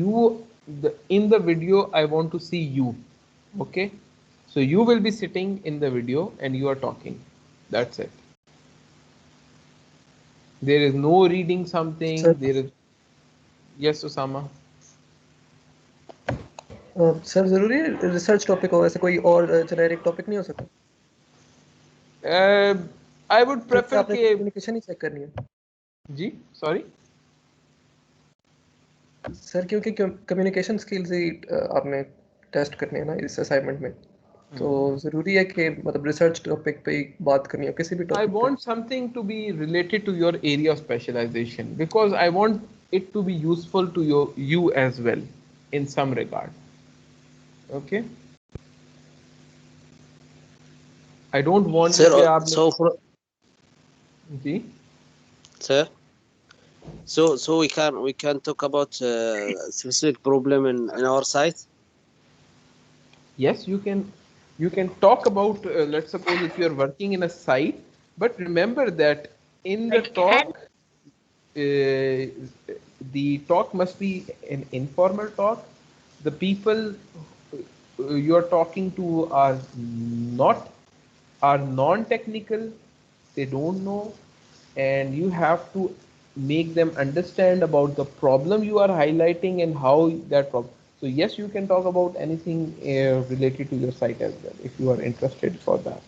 In the video, I want to see you. Okay. So you will be sitting in the video and you are talking. That's it. There is no reading something. Sir, There is. Yes, Osama. Sir जरूरी है research topic हो, ऐसे कोई और generic topic नहीं हो सकता? I would prefer आपने कि कम्युनिकेशन ही चेक करनी है जी, सॉरी सर, क्योंकि कम्युनिकेशन स्किल्स ही आपने टेस्ट करनी है ना इस असाइनमेंट में, तो जरूरी है कि मतलब रिसर्च टॉपिक पे ही बात करनी हो किसी भी I टॉपिक पे. want something to be related to your area of specialization, because I want it to be useful to you as well in some regard. Okay. I don't want Sir, कि आप so for, जी sir, so we can talk about specific problem in our site. yes, you can talk about let's suppose if you are working in a site, but remember that in the talk the talk must be an informal talk. The people you are talking to not are non-technical, they don't know, and you have to make them understand about the problem you are highlighting and how that problem. So yes, you can talk about anything related to your site as well if you are interested for that.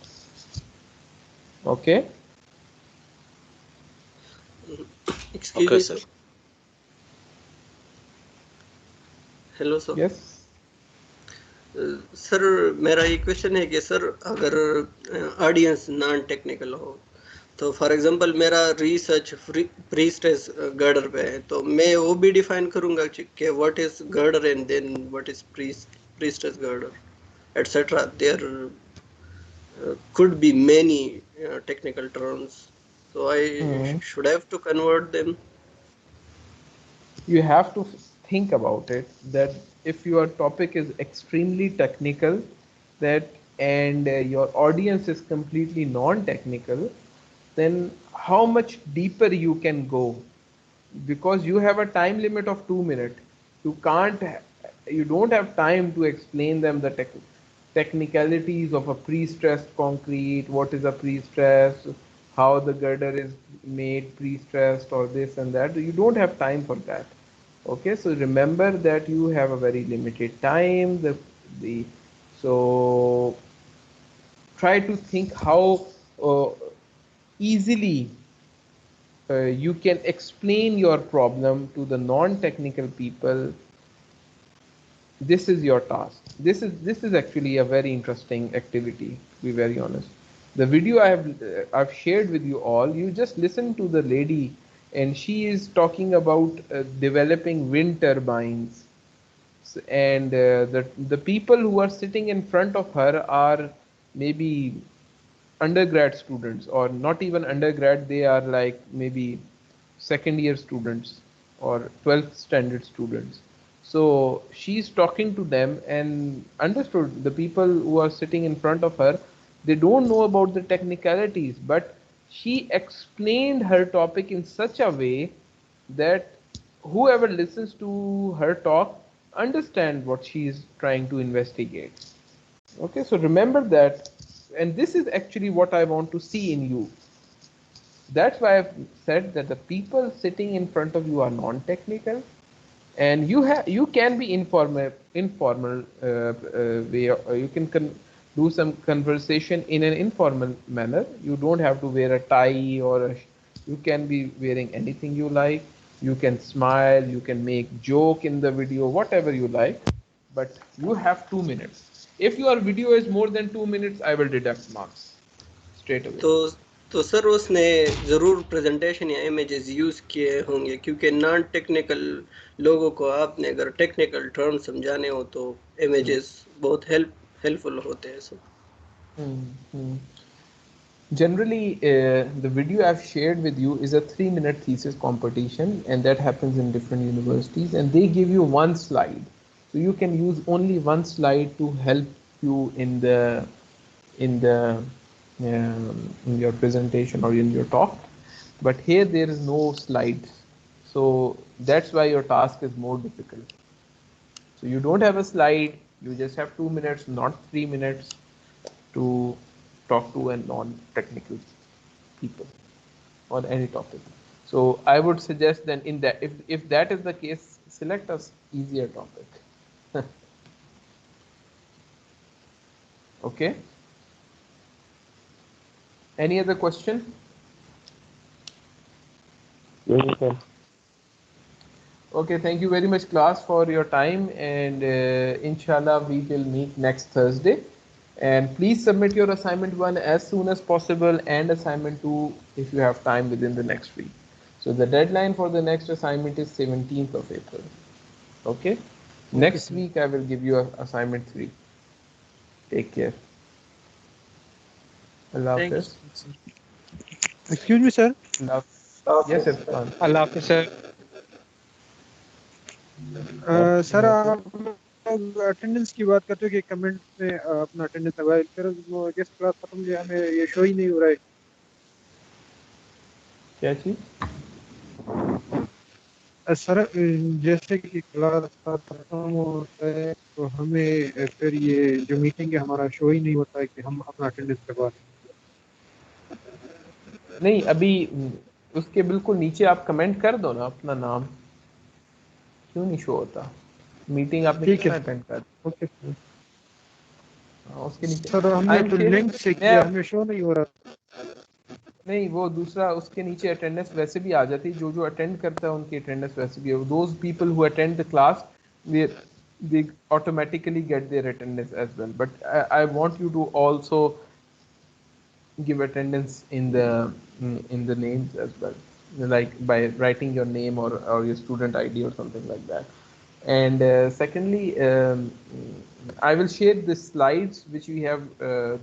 Okay. Excuse Okay, me, sir. sir. Hello sir. Yes. Sir मेरा ये question है कि sir अगर audience non technical हो तो for example मेरा research pre stress girder पे है, तो मैं वो भी डिफाइन करूंगा कि what is girder and then what is pre stress girder etcetera. There could be many technical terms, so I should have to convert them. You have to think about it, that if your topic is extremely technical, that and your audience is completely non-technical, then how much deeper you can go, because you have a time limit of 2 minutes. You don't have time to explain them the technicalities of a pre-stressed concrete, what is a pre-stress, how the girder is made pre-stressed, or this and that. You don't have time for that. Okay, so remember that you have a very limited time. The so try to think how uh, easily you can explain your problem to the non-technical people. This is your task. This is actually a very interesting activity, to be very honest. The video I've shared with you all, you just listen to the lady, and she is talking about developing wind turbines. And the people who are sitting in front of her are maybe undergrad students, or not even undergrad, they are like maybe second year students or 12th standard students. So she's talking to them, and understood, the people who are sitting in front of her, they don't know about the technicalities, but she explained her topic in such a way that whoever listens to her talk understand what she is trying to investigate. Okay, so remember that, and this is actually what I want to see in you. That's why I've said that the people sitting in front of you are non-technical, and you can be informal way. You can do some conversation in an informal manner. You don't have to wear a tie, or you can be wearing anything you like. You can smile, you can make joke in the video, whatever you like, but you have 2 minutes. If your video is more than 2 minutes, I will deduct marks straight away. तो तो sir उसने ज़रूर presentation या images use किए होंगे, क्योंकि non technical लोगों को आपने अगर टेक्निकल टर्म समझाने हो तो इमेजेस बहुत हेल्पफुल होते हैं sir. Generally, the video I've shared with you is a 3-minute thesis competition, and that happens in different universities, and they give you one slide. So you can use only one slide to help you in your presentation or in your talk. But here there is no slides, so that's why your task is more difficult. So you don't have a slide, you just have 2 minutes, not 3 minutes, to talk to a non-technical people on any topic. So I would suggest then, in that, if that is the case, select a easier topic. Okay. Any other question? Yes, sir. Okay, thank you very much, class, for your time, and inshallah we will meet next Thursday. And please submit your assignment 1 as soon as possible, and assignment 2 if you have time within the next week. So the deadline for the next assignment is 17th of April. Okay? Next sir. week I will give you assignment 3. Take care. Allah Thank you Hafiz. so much, sir. Excuse me, sir. Allah. Yes, Irfan. Allah Hafiz, sir. Sir आप लोग attendance की बात करते हो कि comment में अपना attendance लगाए, फिर वो जैसे क्लास खत्म हो गया हमें ये शो ही नहीं हो रहा है. क्या चीज? सर जैसे कि क्लास खत्म होता है तो हमें फिर ये जो मीटिंग है हमारा शो ही नहीं होता है कि हम अपना अटेंडेंस लगा लें. नहीं, अभी उसके बिल्कुल नीचे आप कमेंट कर दो ना अपना नाम. क्यों नहीं शो होता? मीटिंग आपने ठीक कितना है. अटेंड कर? ओके उसके नीचे सर, हमने तो लिंक से किया, हमें शो नहीं हो रहा. नहीं, वो दूसरा उसके नीचे अटेंडेंस वैसे भी आ जाती है. जो जो अटेंड करता है उनकी अटेंडेंस वैसे भी. Those people who attend the class, they automatically get their attendance as well. But I want you to also give attendance in the names as well, like by writing your name or your student ID or something like that. And secondly, I will share the slides which we have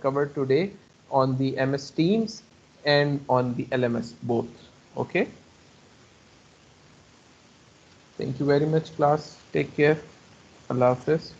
covered today on the MS Teams and on the LMS both. Okay. Thank you very much, class. Take care. Allah Hafiz.